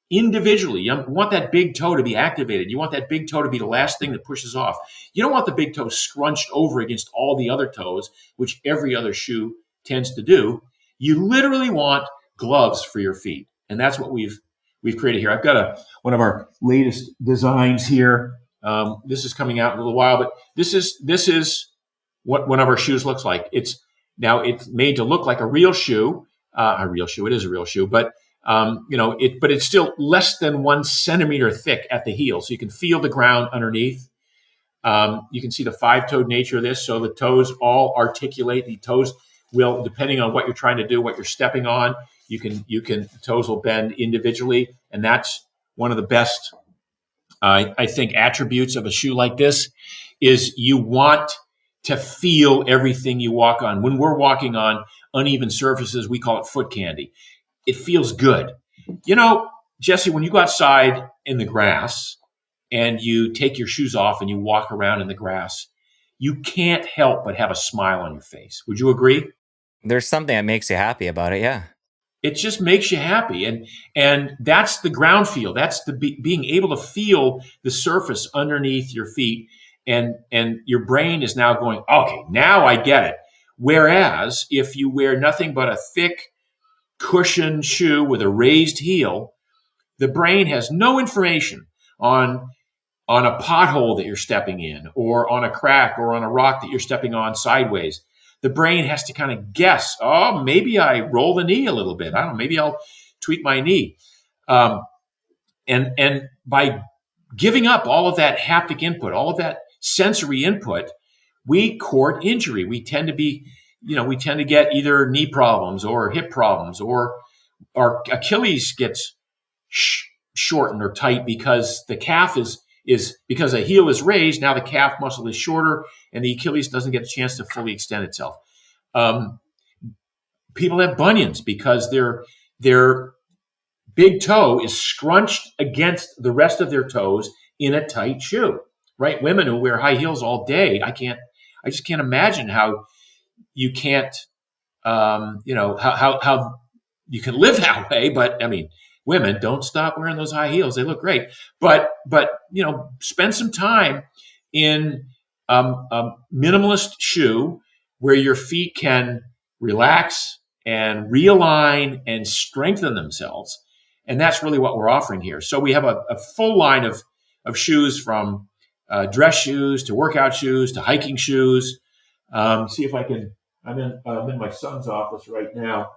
individually. You want that big toe to be activated. You want that big toe to be the last thing that pushes off. You don't want the big toe scrunched over against all the other toes, which every other shoe tends to do. You literally want gloves for your feet. And that's what we've created here. I've got one of our latest designs here. This is coming out in a little while, but this is what one of our shoes looks like. It's made to look like a real shoe. It is a real shoe, but but it's still less than 1 centimeter thick at the heel. So you can feel the ground underneath. You can see the 5-toed nature of this. So the toes all articulate. The toes will, depending on what you're trying to do, what you're stepping on, the toes will bend individually. And that's one of the best, I think, attributes of a shoe like this is you want to feel everything you walk on. When we're walking on uneven surfaces, we call it foot candy. It feels good. Jesse, when you go outside in the grass and you take your shoes off and you walk around in the grass, you can't help but have a smile on your face. Would you agree? There's something that makes you happy about it, yeah. It just makes you happy. And that's the ground feel. That's the being able to feel the surface underneath your feet. And your brain is now going, okay, now I get it. Whereas if you wear nothing but a thick, cushioned shoe with a raised heel, the brain has no information on a pothole that you're stepping in or on a crack or on a rock that you're stepping on sideways. The brain has to kind of guess, oh, maybe I roll the knee a little bit. I don't know, maybe I'll tweak my knee. And by giving up all of that haptic input, all of that sensory input, we court injury. We tend to get either knee problems or hip problems, or our Achilles gets shortened or tight because the calf is because the heel is raised. Now the calf muscle is shorter and the Achilles doesn't get a chance to fully extend itself. People have bunions because their big toe is scrunched against the rest of their toes in a tight shoe, right? Women who wear high heels all day, I just can't imagine how you can't, how you can live that way. But I mean, women, don't stop wearing those high heels. They look great. But spend some time in a minimalist shoe where your feet can relax and realign and strengthen themselves. And that's really what we're offering here. So we have a full line of shoes, from dress shoes to workout shoes to hiking shoes. See if I can. I'm in my son's office right now.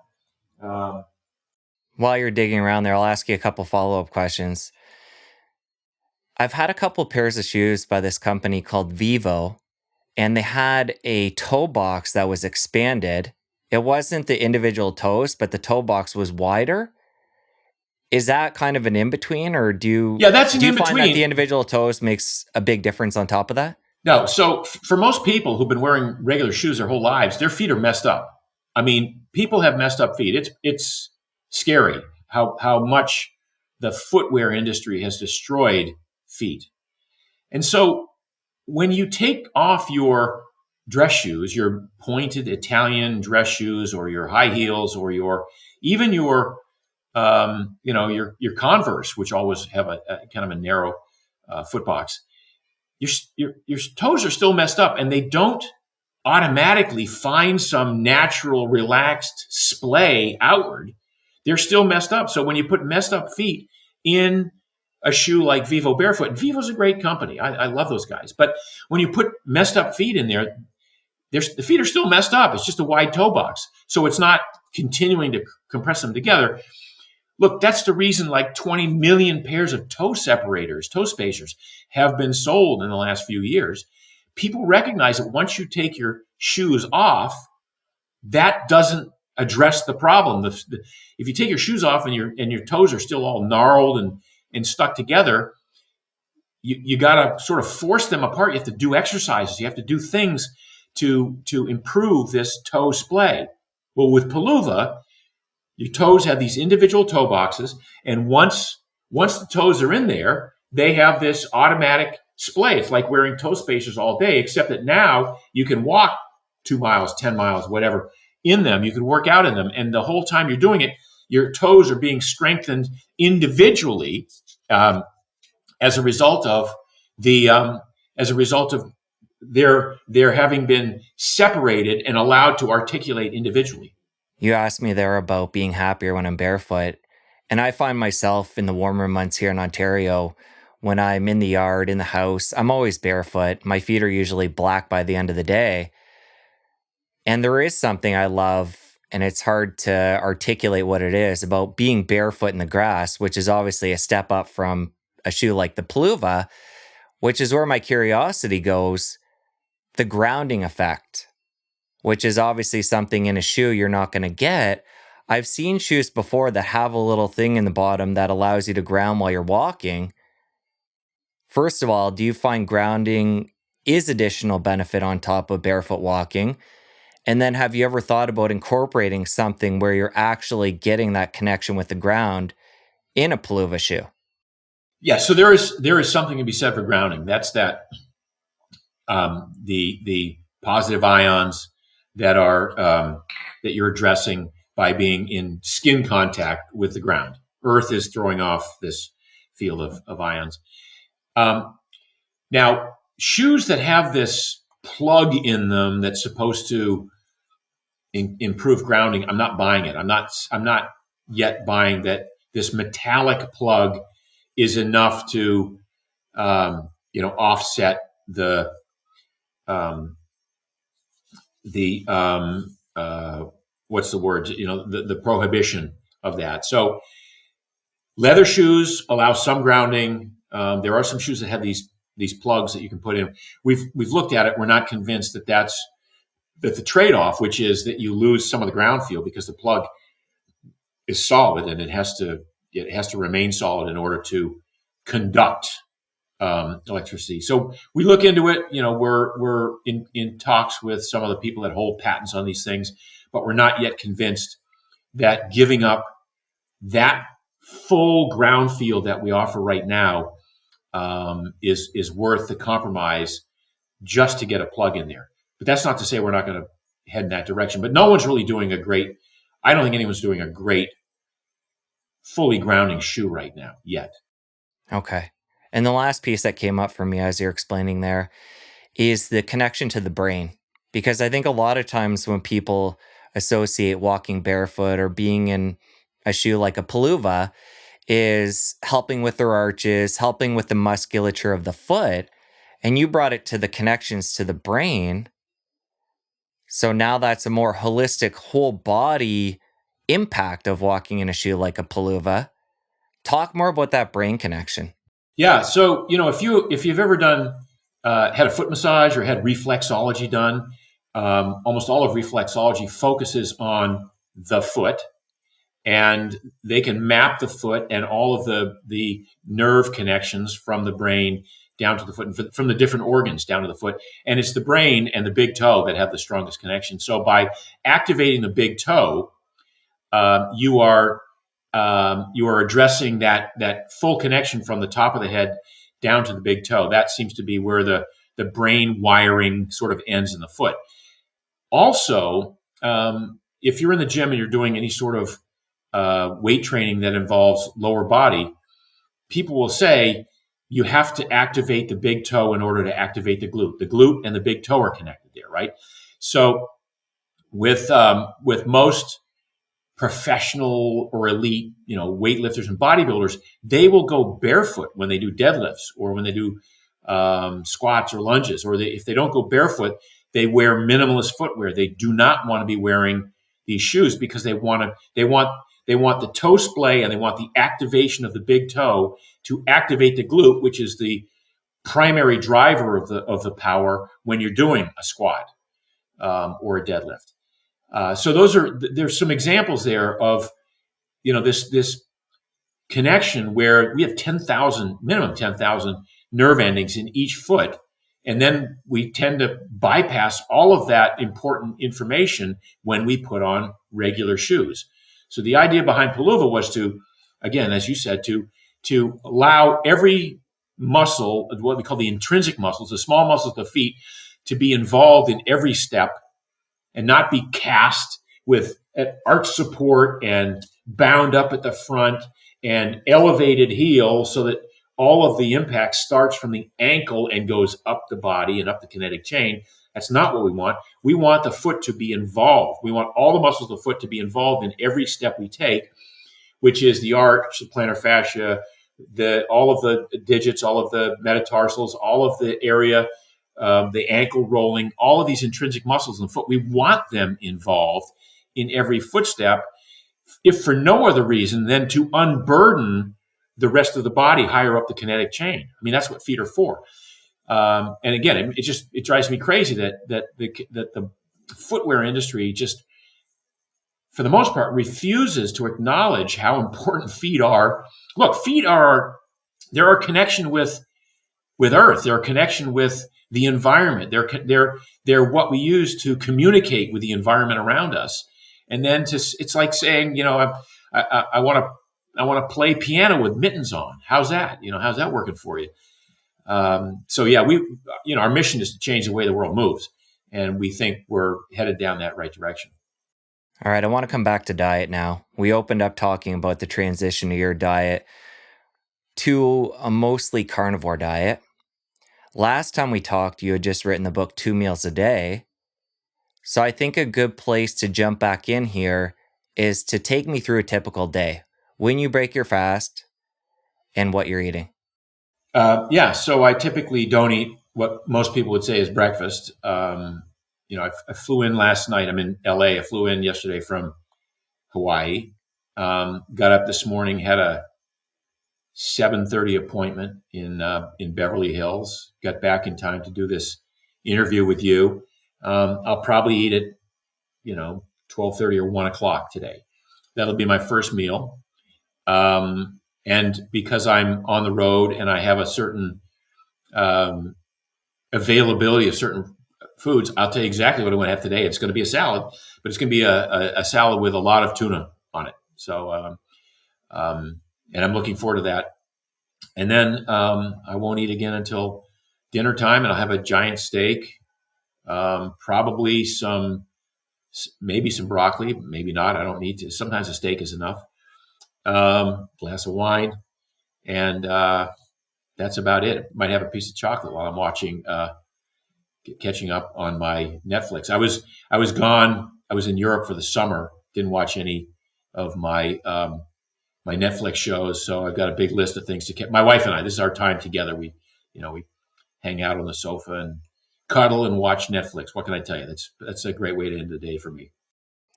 While you're digging around there, I'll ask you a couple follow-up questions. I've had a couple pairs of shoes by this company called Vivo, and they had a toe box that was expanded. It wasn't the individual toes, but the toe box was wider. Is that kind of an in-between, or do you find that the individual toes makes a big difference on top of that? No. So for most people who've been wearing regular shoes their whole lives, their feet are messed up. I mean, people have messed up feet. It's scary how much the footwear industry has destroyed feet. And so when you take off your dress shoes, your pointed Italian dress shoes, or your high heels, or even your your Converse, which always have a kind of a narrow foot box, your toes are still messed up, and they don't automatically find some natural relaxed splay outward. They're still messed up. So when you put messed up feet in a shoe like Vivo Barefoot, and Vivo's a great company. I love those guys. But when you put messed up feet in there, the feet are still messed up. It's just a wide toe box. So it's not continuing to compress them together. Look, that's the reason like 20 million pairs of toe separators, toe spacers have been sold in the last few years. People recognize that once you take your shoes off, that doesn't address the problem. If you take your shoes off and your toes are still all gnarled and stuck together, you got to sort of force them apart. You have to do exercises. You have to do things to improve this toe splay. Well, with Peluva, your toes have these individual toe boxes, and once the toes are in there, they have this automatic splay. It's like wearing toe spacers all day, except that now you can walk 2 miles, 10 miles, whatever, in them. You can work out in them, and the whole time you're doing it, your toes are being strengthened individually as a result of their having been separated and allowed to articulate individually. You asked me there about being happier when I'm barefoot. And I find myself in the warmer months here in Ontario, when I'm in the yard, in the house, I'm always barefoot. My feet are usually black by the end of the day. And there is something I love, and it's hard to articulate what it is, about being barefoot in the grass, which is obviously a step up from a shoe like the Peluva, which is where my curiosity goes. The grounding effect, which is obviously something in a shoe you're not going to get. I've seen shoes before that have a little thing in the bottom that allows you to ground while you're walking. First of all, do you find grounding is additional benefit on top of barefoot walking? And then have you ever thought about incorporating something where you're actually getting that connection with the ground in a Peluva shoe? Yeah, so there is something to be said for grounding. That's that the positive ions that are that you're addressing by being in skin contact with the ground. Earth is throwing off this field of ions. Now, shoes that have this plug in them that's supposed to improve grounding, I'm not buying it. I'm not yet buying that this metallic plug is enough to offset the what's the word? The prohibition of that. So leather shoes allow some grounding. There are some shoes that have these plugs that you can put in. We've looked at it. We're not convinced that the trade-off, which is that you lose some of the ground feel because the plug is solid and it has to remain solid in order to conduct electricity. So we look into it. We're in talks with some of the people that hold patents on these things, but we're not yet convinced that giving up that full ground feel that we offer right now is worth the compromise just to get a plug in there. But that's not to say we're not going to head in that direction. But no one's really doing I don't think anyone's doing a great fully grounding shoe right now yet. Okay. And the last piece that came up for me as you're explaining there is the connection to the brain. Because I think a lot of times when people associate walking barefoot or being in a shoe like a Peluva is helping with their arches, helping with the musculature of the foot. And you brought it to the connections to the brain. So now that's a more holistic whole body impact of walking in a shoe like a Peluva. Talk more about that brain connection. Yeah. So, if you've ever had a foot massage or had reflexology done, almost all of reflexology focuses on the foot, and they can map the foot and all of the nerve connections from the brain down to the foot and from the different organs down to the foot. And it's the brain and the big toe that have the strongest connection. So by activating the big toe, you are addressing that full connection from the top of the head down to the big toe. That seems to be where the brain wiring sort of ends in the foot. Also, if you're in the gym and you're doing any sort of weight training that involves lower body, people will say you have to activate the big toe in order to activate the glute. The glute and the big toe are connected there, right? So with most professional or elite, weightlifters and bodybuilders, they will go barefoot when they do deadlifts or when they do squats or lunges, or if they don't go barefoot, they wear minimalist footwear. They do not want to be wearing these shoes because they want the toe splay and they want the activation of the big toe to activate the glute, which is the primary driver of the power when you're doing a squat or a deadlift. So there's some examples there of this connection where we have minimum 10,000 nerve endings in each foot, and then we tend to bypass all of that important information when we put on regular shoes. So the idea behind Peluva was to, again, as you said, to allow every muscle, what we call the intrinsic muscles, the small muscles of the feet, to be involved in every step and not be cast with arch support and bound up at the front and elevated heel so that all of the impact starts from the ankle and goes up the body and up the kinetic chain. That's not what we want. We want the foot to be involved. We want all the muscles of the foot to be involved in every step we take, which is the arch, the plantar fascia, all of the digits, all of the metatarsals, all of the area, the ankle rolling, all of these intrinsic muscles in the foot. We want them involved in every footstep, if for no other reason than to unburden the rest of the body higher up the kinetic chain. I mean, that's what feet are for. And again, it drives me crazy that the footwear industry just, for the most part, refuses to acknowledge how important feet are. Look, they're our connection with Earth. They're a connection with the environment. They're what we use to communicate with the environment around us. And then it's like saying, I want to play piano with mittens on. How's that? How's that working for you? So yeah, our mission is to change the way the world moves, and we think we're headed down that right direction. All right, I want to come back to diet now. We opened up talking about the transition of your diet to a mostly carnivore diet. Last time we talked, you had just written the book 2 Meals a Day. So I think a good place to jump back in here is to take me through a typical day, when you break your fast and what you're eating. So I typically don't eat what most people would say is breakfast. I flew in last night. I'm in LA. I flew in yesterday from Hawaii. Got up this morning, had a 7:30 appointment in Beverly Hills. Got back in time to do this interview with you. I'll probably eat at 12:30 or 1 o'clock today. That'll be my first meal. And because I'm on the road and I have a certain availability of certain foods, I'll tell you exactly what I'm going to have today. It's going to be a salad, but it's going to be a salad with a lot of tuna on it. So, and I'm looking forward to that. And then I won't eat again until dinner time, and I'll have a giant steak, probably maybe some broccoli, maybe not. I don't need to. Sometimes a steak is enough. Glass of wine, and that's about it. Might have a piece of chocolate while I'm watching, catching up on my Netflix. I was gone. I was in Europe for the summer. Didn't watch any of my my Netflix shows, so I've got a big list of things to keep. My wife and I. This is our time together. We hang out on the sofa and cuddle and watch Netflix. What can I tell you? That's a great way to end the day for me.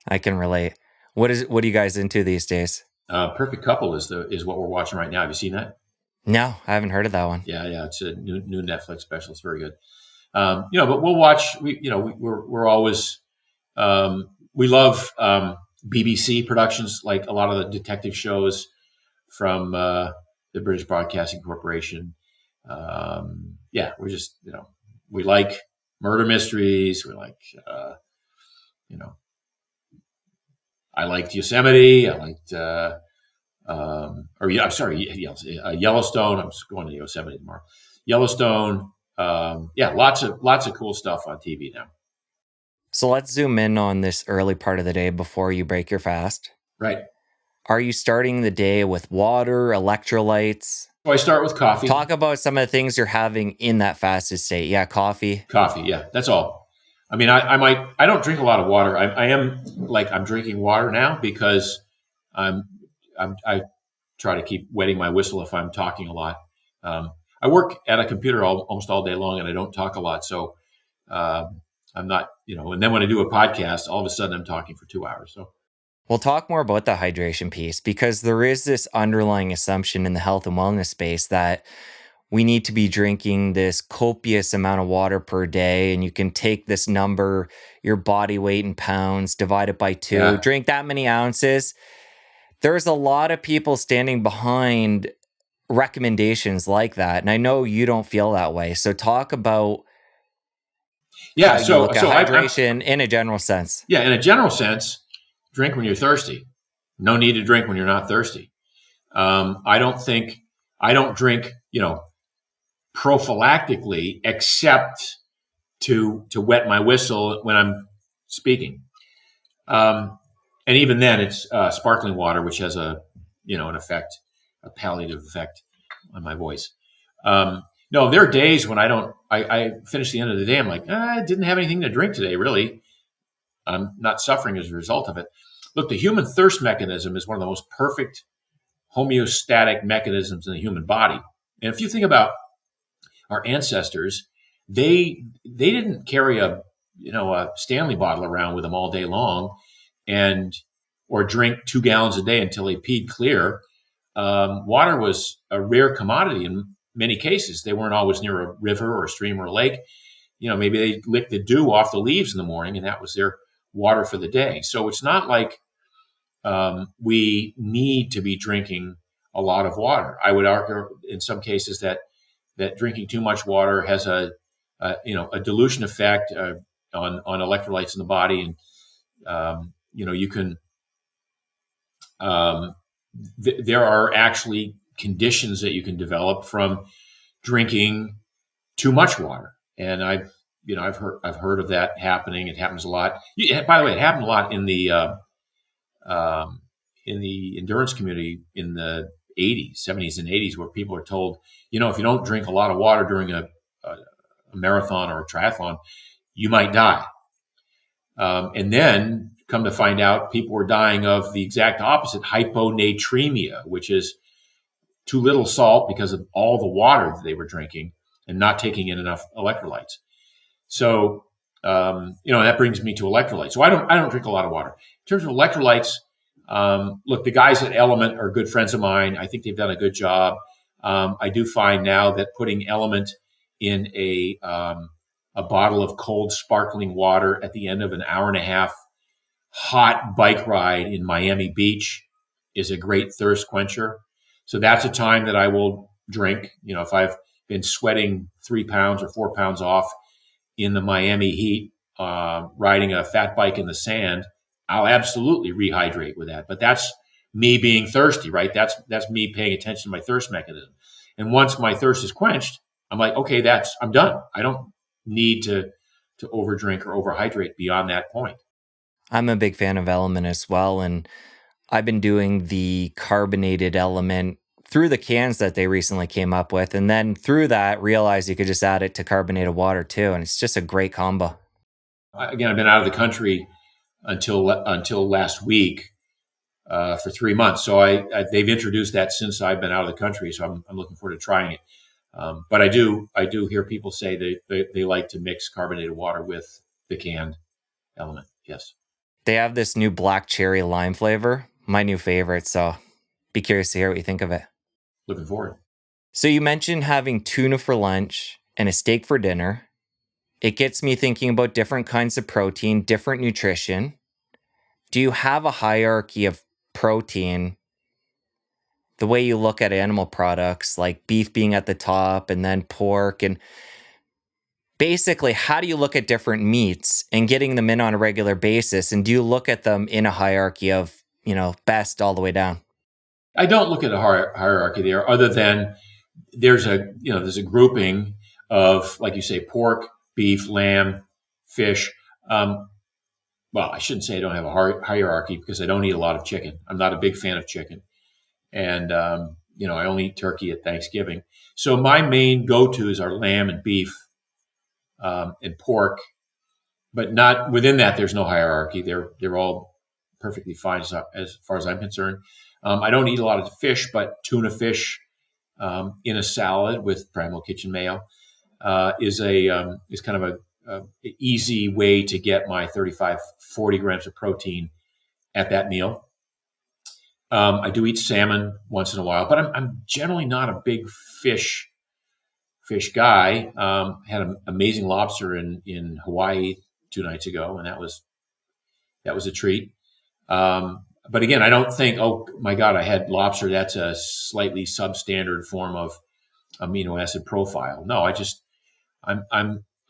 I can relate. What are you guys into these days? Perfect Couple is what we're watching right now. Have you seen that? No, I haven't heard of that one. Yeah, it's a new Netflix special. It's very good. But we'll watch. We're always we love BBC productions, like a lot of the detective shows from the British Broadcasting Corporation. We're just we like murder mysteries. We like I liked Yosemite. I liked Yellowstone. I'm just going to Yosemite tomorrow. Yellowstone. Lots of cool stuff on TV now. So let's zoom in on this early part of the day before you break your fast. Right. Are you starting the day with water, electrolytes? So I start with coffee. Talk about some of the things you're having in that fasted state. Yeah, coffee. Coffee, yeah, that's all. I mean, I don't drink a lot of water. I am like I'm drinking water now because I'm, I try to keep wetting my whistle if I'm talking a lot. Um, I work at a computer almost all day long, and I don't talk a lot, so uh, I'm not, And then when I do a podcast, all of a sudden I'm talking for 2 hours. So We'll talk more about the hydration piece because there is this underlying assumption in the health and wellness space that we need to be drinking this copious amount of water per day. And you can take this number, your body weight in pounds, divide it by two, yeah, drink that many ounces. There's a lot of people standing behind recommendations like that. And I know you don't feel that way. So talk about yeah. how you So look at so I'm hydration in a general sense. yeah. In a general sense, drink when you're thirsty. No need to drink when you're not thirsty. I don't drink, prophylactically, except to wet my whistle when I'm speaking. Um, and even then, it's sparkling water, which has an effect, a palliative effect on my voice. No, there are days when I finish the end of the day. I'm like, I didn't have anything to drink today, really. I'm not suffering as a result of it. Look, the human thirst mechanism is one of the most perfect homeostatic mechanisms in the human body. And if you think about our ancestors, they didn't carry a Stanley bottle around with them all day long, and or drink 2 gallons a day until they peed clear. Water was a rare commodity in many cases. They weren't always near a river or a stream or a lake. Maybe they licked the dew off the leaves in the morning, and that was their water for the day. So it's not like we need to be drinking a lot of water. I would argue in some cases that drinking too much water has a dilution effect on electrolytes in the body, and you can um, there are actually conditions that you can develop from drinking too much water, and I've heard of that happening. It happens a lot. By the way, it happened a lot um, in the endurance community in the 80s, 70s, and 80s, where people are told, if you don't drink a lot of water during a marathon or a triathlon, you might die. And then come to find out, people were dying of the exact opposite, hyponatremia, which is too little salt because of all the water that they were drinking and not taking in enough electrolytes. So, that brings me to electrolytes. So I don't drink a lot of water. In terms of electrolytes, look, the guys at Element are good friends of mine. I think they've done a good job. I do find now that putting Element in a bottle of cold sparkling water at the end of an hour and a half hot bike ride in Miami Beach is a great thirst quencher. So that's a time that I will drink. If I've been sweating 3 pounds or 4 pounds off in the Miami heat, riding a fat bike in the sand, I'll absolutely rehydrate with that. But that's me being thirsty, right? That's me paying attention to my thirst mechanism. And once my thirst is quenched, I'm like, okay, I'm done. I don't need to overdrink or overhydrate beyond that point. I'm a big fan of Element as well. And I've been doing the carbonated Element through the cans that they recently came up with. And then through that, realized you could just add it to carbonated water too. And it's just a great combo. Again, I've been out of the country until last week for 3 months. So they've introduced that since I've been out of the country. So I'm looking forward to trying it. But I do hear people say they like to mix carbonated water with the canned Element. Yes, They have this new black cherry lime flavor, my new favorite. So be curious to hear what you think of it. looking forward. So you mentioned having tuna for lunch and a steak for dinner. It gets me thinking about different kinds of protein, different nutrition. Do you have a hierarchy of protein, the way you look at animal products, like beef being at the top and then pork? And basically, how do you look at different meats and getting them in on a regular basis? And do you look at them in a hierarchy of, best all the way down? I don't look at a hierarchy there, other than there's a grouping of, like you say, pork, beef, lamb, fish. Um, well, I shouldn't say I don't have a hierarchy because I don't eat a lot of chicken. I'm not a big fan of chicken. And, I only eat turkey at Thanksgiving. So my main go-tos are lamb and beef, and pork, but not within that. There's no hierarchy. They're all perfectly fine as far as I'm concerned. I don't eat a lot of fish, but tuna fish in a salad with Primal Kitchen mayo is kind of a easy way to get my 35, 40 grams of protein at that meal. I do eat salmon once in a while, but I'm generally not a big fish guy. Had an amazing lobster in Hawaii 2 nights ago, and that was a treat. But again, I don't think, oh my God, I had lobster. That's a slightly substandard form of amino acid profile. No,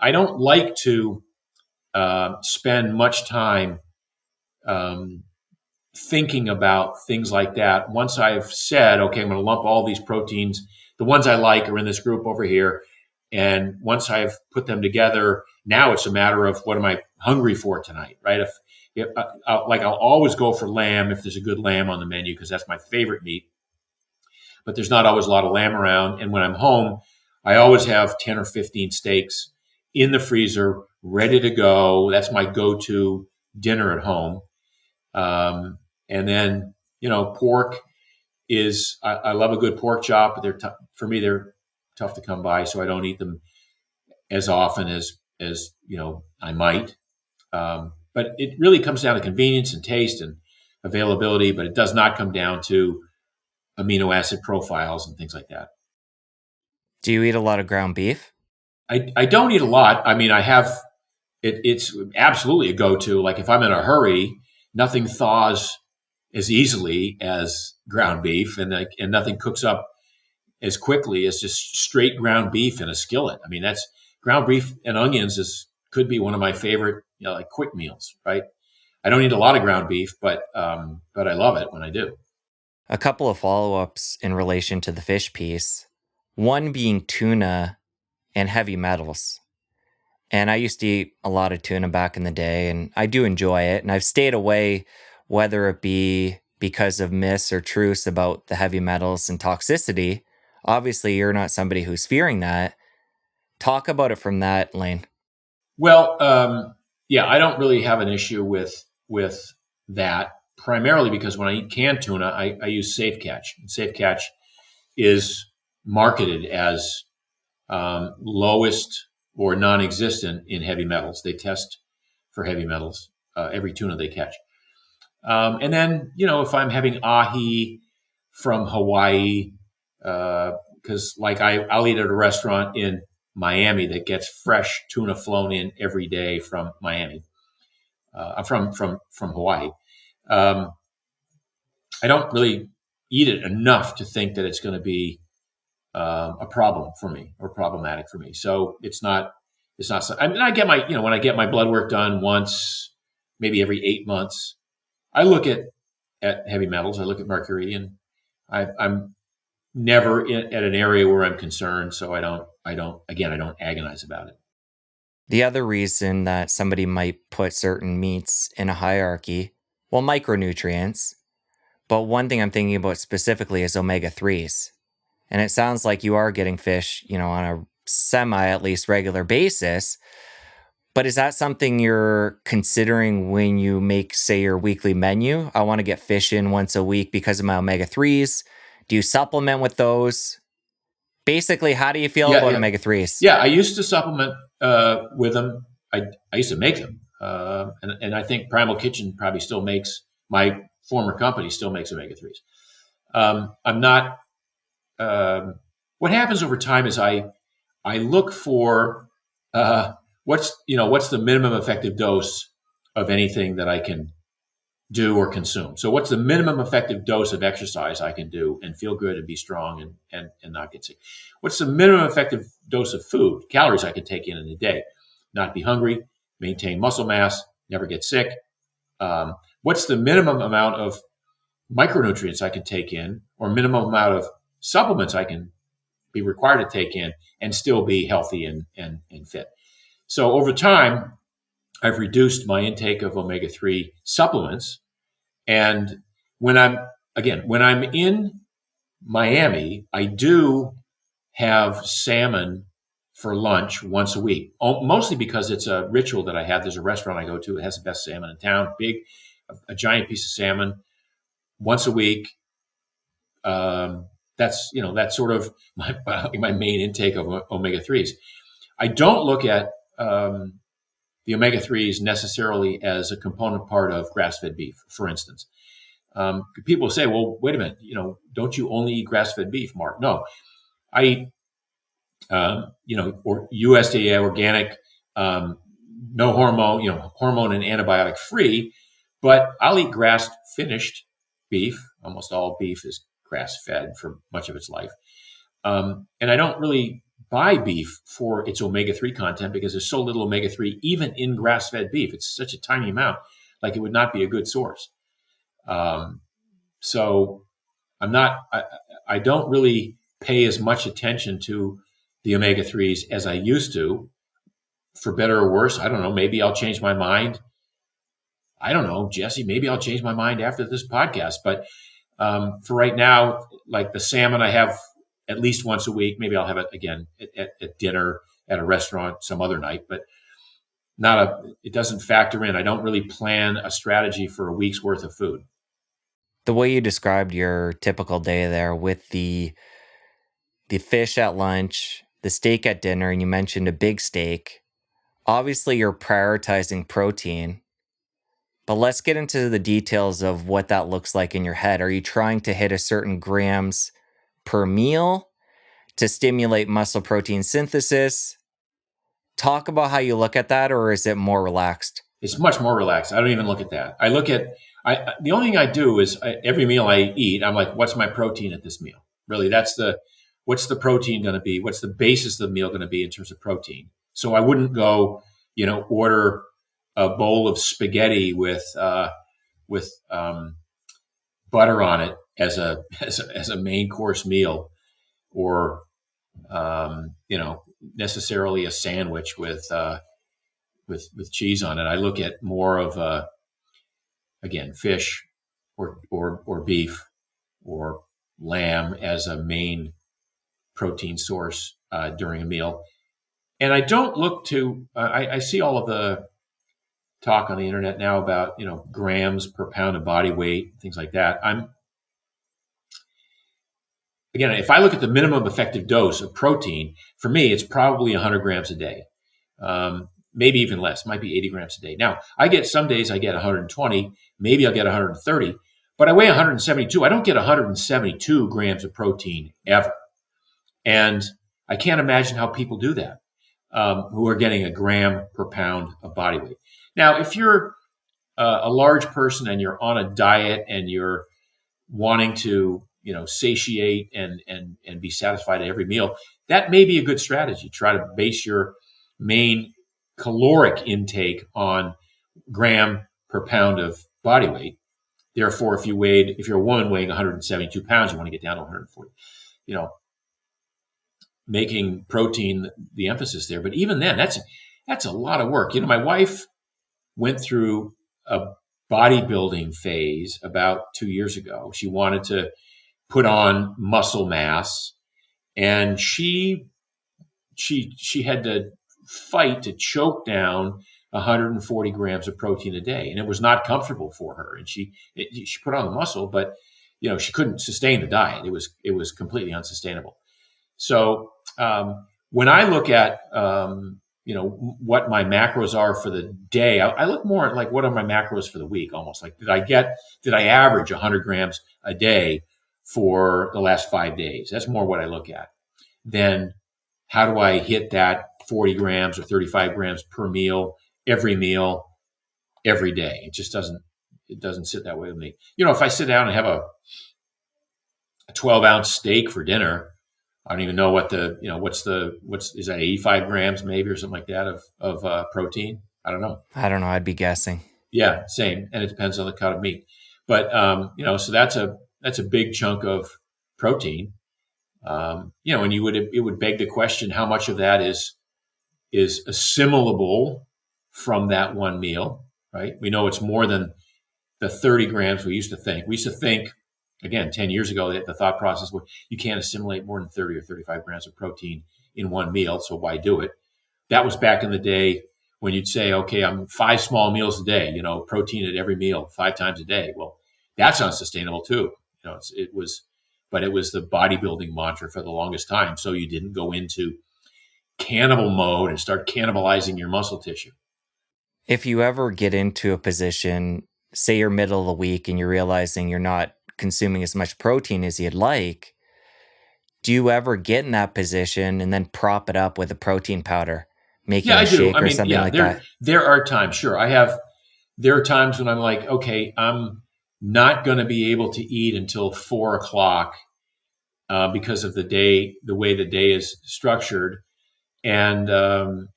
I don't like to spend much time um, thinking about things like that. Once I've said, okay, I'm going to lump all these proteins, the ones I like are in this group over here. And once I've put them together, now it's a matter of what am I hungry for tonight, right? Like I'll always go for lamb if there's a good lamb on the menu because that's my favorite meat. But there's not always a lot of lamb around. And when I'm home, I always have 10 or 15 steaks in the freezer, ready to go. That's my go-to dinner at home. And then, pork I love a good pork chop, but for me, they're tough to come by. So I don't eat them as often as I might. But it really comes down to convenience and taste and availability, but it does not come down to amino acid profiles and things like that. Do you eat a lot of ground beef? I don't eat a lot. I mean, I have it's absolutely a go-to. Like if I'm in a hurry, nothing thaws as easily as ground beef, and nothing cooks up as quickly as just straight ground beef in a skillet. I mean, that's ground beef and onions could be one of my favorite, like quick meals, right? I don't eat a lot of ground beef, but I love it when I do. A couple of follow-ups in relation to the fish piece. One being tuna and heavy metals. And I used to eat a lot of tuna back in the day, and I do enjoy it. And I've stayed away, whether it be because of myths or truths about the heavy metals and toxicity. Obviously, you're not somebody who's fearing that. Talk about it from that lane. Well, yeah, I don't really have an issue with that. Primarily because when I eat canned tuna, I use Safe Catch. And Safe Catch is marketed as lowest or non-existent in heavy metals. They test for heavy metals every tuna they catch. And then, if I'm having ahi from Hawaii, because I'll eat at a restaurant in Miami that gets fresh tuna flown in every day from Miami, from Hawaii. I don't really eat it enough to think that it's going to be a problem for me or problematic for me. So it's not. I mean, I get when I get my blood work done once, maybe every 8 months. I look at heavy metals. I look at mercury, and I'm never at an area where I'm concerned. So I don't agonize about it. The other reason that somebody might put certain meats in a hierarchy, well, micronutrients, but one thing I'm thinking about specifically is omega 3s. And it sounds like you are getting fish, on a semi at least regular basis. But is that something you're considering when you make, say, your weekly menu? I want to get fish in once a week because of my omega 3s. Do you supplement with those? Basically, how do you feel Yeah, about yeah, omega 3s? yeah. I used to supplement with them. I used to make them, and I think Primal Kitchen probably still makes my former company still makes omega 3s. I'm not. What happens over time is I look for what's the minimum effective dose of anything that I can do or consume. So what's the minimum effective dose of exercise I can do and feel good and be strong and not get sick? What's the minimum effective dose of food, calories I can take in a day, not be hungry, maintain muscle mass, never get sick? What's the minimum amount of micronutrients I can take in or minimum amount of supplements I can be required to take in and still be healthy and fit? So over time, I've reduced my intake of omega-3 supplements. And when I'm, when I'm in Miami, I do have salmon for lunch once a week, mostly because it's a ritual that I have. There's a restaurant I go to that has the best salmon in town, a giant piece of salmon once a week. That's sort of my main intake of omega threes. I don't look at the omega threes necessarily as a component part of grass fed beef, for instance. People say, "Well, wait a minute, don't you only eat grass fed beef, Mark?" No, I eat or USDA organic, no hormone, hormone and antibiotic free, but I'll eat grass finished beef. Almost all beef is grass fed for much of its life. And I don't really buy beef for its omega-3 content because there's so little omega-3, even in grass fed beef. It's such a tiny amount, like it would not be a good source. So I don't really pay as much attention to the omega-3s as I used to, for better or worse. I don't know. Maybe I'll change my mind. I don't know, Jesse, maybe I'll change my mind after this podcast. But for right now, like the salmon I have at least once a week. Maybe I'll have it again at dinner at a restaurant some other night, but it doesn't factor in. I don't really plan a strategy for a week's worth of food. The way you described your typical day there with the fish at lunch, the steak at dinner, and you mentioned a big steak. Obviously, you're prioritizing protein, but let's get into the details of what that looks like in your head. Are you trying to hit a certain grams per meal to stimulate muscle protein synthesis? Talk about how you look at that, or is it more relaxed? It's much more relaxed. I don't even look at that. The only thing I do is every meal I eat, I'm like, what's my protein at this meal? Really, what's the protein going to be? What's the basis of the meal going to be in terms of protein? So I wouldn't go, order a bowl of spaghetti with butter on it as a main course meal, or necessarily a sandwich with cheese on it. I look at more of again, fish or beef or lamb as a main protein source during a meal. And I don't look to, I see all of the talk on the internet now about, grams per pound of body weight, things like that. Again, if I look at the minimum effective dose of protein, for me, it's probably 100 grams a day. Maybe even less, might be 80 grams a day. Now, some days I get 120, maybe I'll get 130, but I weigh 172. I don't get 172 grams of protein ever. And I can't imagine how people do that, who are getting a gram per pound of body weight. Now, if you're a large person and you're on a diet and you're wanting to, satiate and be satisfied at every meal, that may be a good strategy. Try to base your main caloric intake on gram per pound of body weight. Therefore, if you're a woman weighing 172 pounds, you want to get down to 140. Making protein the emphasis there. But even then, that's a lot of work. My wife went through a bodybuilding phase about 2 years ago. She wanted to put on muscle mass, and she had to fight to choke down 140 grams of protein a day, and it was not comfortable for her. And she put on the muscle, but she couldn't sustain the diet. It was completely unsustainable. So when I look at what my macros are for the day, I look more at like what are my macros for the week, almost like did I average 100 grams a day for the last 5 days? That's more what I look at. Then how do I hit that 40 grams or 35 grams per meal, every day? It just doesn't sit that way with me. If I sit down and have a 12-ounce steak for dinner, I don't even know what is that 85 grams maybe or something like that of protein? I don't know. I'd be guessing. Yeah, same. And it depends on the cut of meat. But, so that's a big chunk of protein. And it would beg the question, how much of that is assimilable from that one meal, right? We know it's more than the 30 grams we used to think. We used to think, again, 10 years ago, that the thought process was you can't assimilate more than 30 or 35 grams of protein in one meal, so why do it? That was back in the day when you'd say, okay, I'm 5 small meals a day, protein at every meal 5 times a day. Well, that's unsustainable too. But it was the bodybuilding mantra for the longest time. So you didn't go into cannibal mode and start cannibalizing your muscle tissue. If you ever get into a position, say you're middle of the week and you're realizing you're not consuming as much protein as you'd like, do you ever get in that position and then prop it up with a protein powder, Yeah, making I a do. shake I or mean, something yeah, like that? there are times, sure. There are times when I'm like, okay, I'm not going to be able to eat until 4 o'clock because of the way the day is structured. And,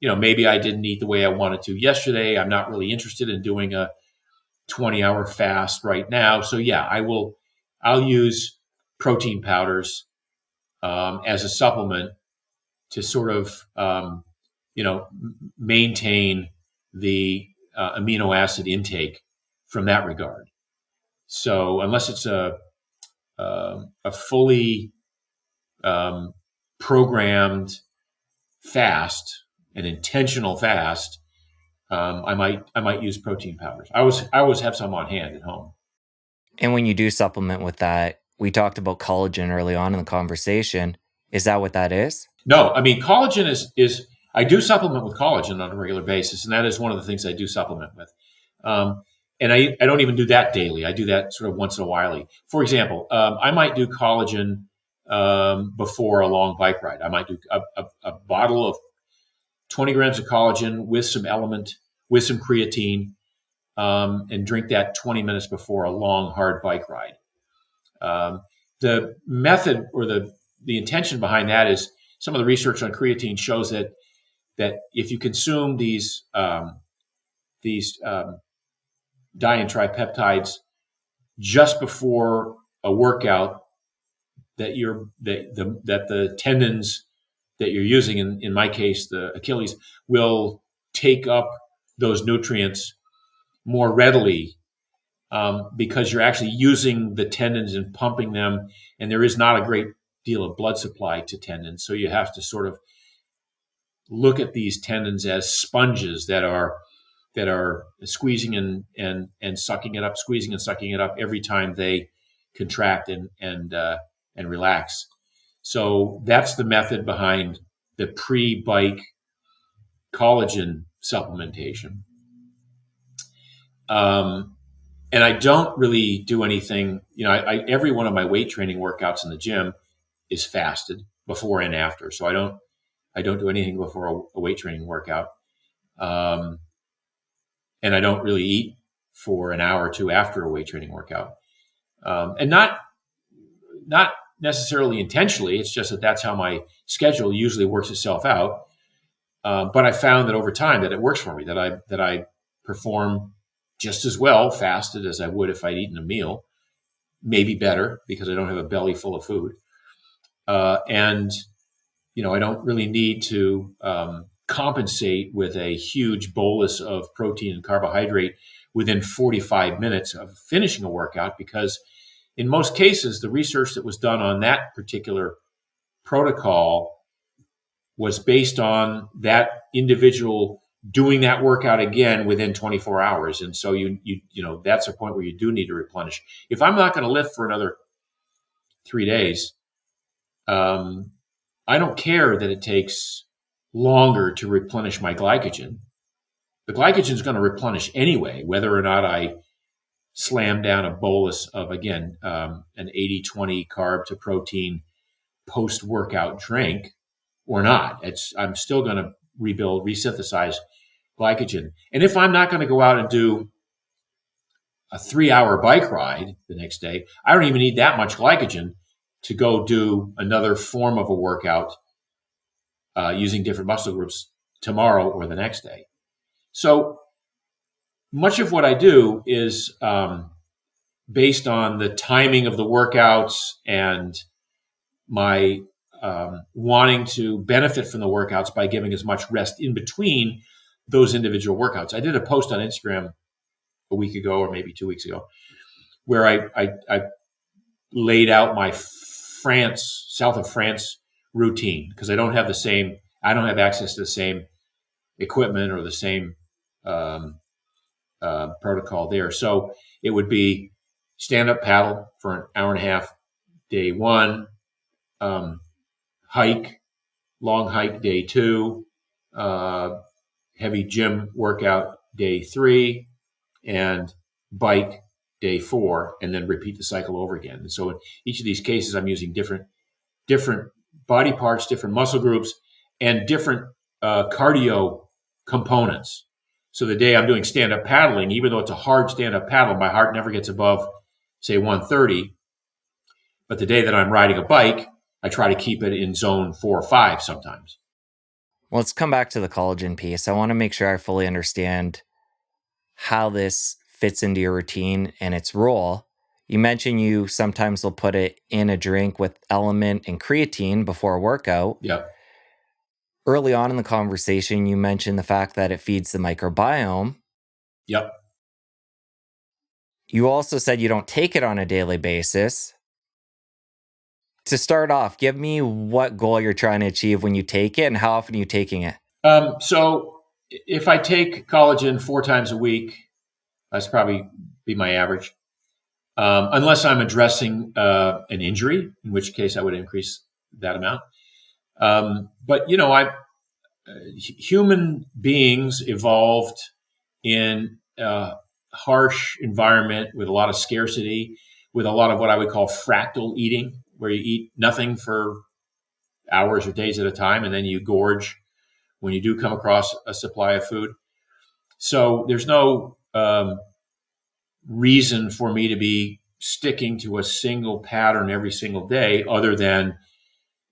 maybe I didn't eat the way I wanted to yesterday. I'm not really interested in doing a 20-hour fast right now. So yeah, I'll use protein powders as a supplement to sort of, maintain the amino acid intake from that regard. So unless it's a fully programmed fast, an intentional fast, I might use protein powders. I always have some on hand at home. And when you do supplement with that, we talked about collagen early on in the conversation. Is that what that is? No, I mean collagen is I do supplement with collagen on a regular basis, and that is one of the things I do supplement with. Um, and I don't even do that daily. I do that sort of once in a while. For example, I might do collagen before a long bike ride. I might do a bottle of 20 grams of collagen with some element, with some creatine, and drink that 20 minutes before a long, hard bike ride. Um, the method or the intention behind that is some of the research on creatine shows that if you consume these di and tripeptides just before a workout, that the tendons that you're using, in my case the Achilles, will take up those nutrients more readily because you're actually using the tendons and pumping them, and there is not a great deal of blood supply to tendons. So you have to sort of look at these tendons as sponges that are squeezing and sucking it up, squeezing and sucking it up every time they contract and relax. So that's the method behind the pre-bike collagen supplementation. Um, and I don't really do anything. Every one of my weight training workouts in the gym is fasted before and after. So I don't do anything before a weight training workout, um, and I don't really eat for an hour or two after a weight training workout, and not necessarily intentionally. It's just that that's how my schedule usually works itself out. But I found that over time that it works for me. That I perform just as well fasted as I would if I'd eaten a meal, maybe better because I don't have a belly full of food. And I don't really need to compensate with a huge bolus of protein and carbohydrate within 45 minutes of finishing a workout, because in most cases, the research that was done on that particular protocol was based on that individual doing that workout again within 24 hours. And so that's a point where you do need to replenish. If I'm not going to lift for another 3 days, I don't care that it takes longer to replenish my glycogen. The glycogen is going to replenish anyway, whether or not I slam down a bolus of, again, an 80-20 carb to protein post-workout drink or not. I'm still going to resynthesize glycogen. And if I'm not going to go out and do a 3-hour bike ride the next day, I don't even need that much glycogen to go do another form of a workout using different muscle groups tomorrow or the next day. So much of what I do is based on the timing of the workouts and my wanting to benefit from the workouts by giving as much rest in between those individual workouts. I did a post on Instagram a week ago or maybe 2 weeks ago where I laid out my south of France routine because I don't have access to the same equipment or the same um, protocol there. So it would be stand up paddle for an hour and a half day one, um, long hike day two, uh, heavy gym workout day three, and bike day four, and then repeat the cycle over again. And so in each of these cases, I'm using different body parts, different muscle groups, and different cardio components. So the day I'm doing stand-up paddling, even though it's a hard stand-up paddle, my heart never gets above, say, 130. But the day that I'm riding a bike, I try to keep it in zone 4 or 5 sometimes. Well, let's come back to the collagen piece. I want to make sure I fully understand how this fits into your routine and its role. You mentioned you sometimes will put it in a drink with element and creatine before a workout. Yeah. Early on in the conversation, you mentioned the fact that it feeds the microbiome. Yep. You also said you don't take it on a daily basis. To start off, give me what goal you're trying to achieve when you take it and how often are you taking it? So if I take collagen 4 times a week, that's probably be my average. Unless I'm addressing an injury, in which case I would increase that amount. But human beings evolved in a harsh environment with a lot of scarcity, with a lot of what I would call fractal eating, where you eat nothing for hours or days at a time, and then you gorge when you do come across a supply of food. So there's no reason for me to be sticking to a single pattern every single day, other than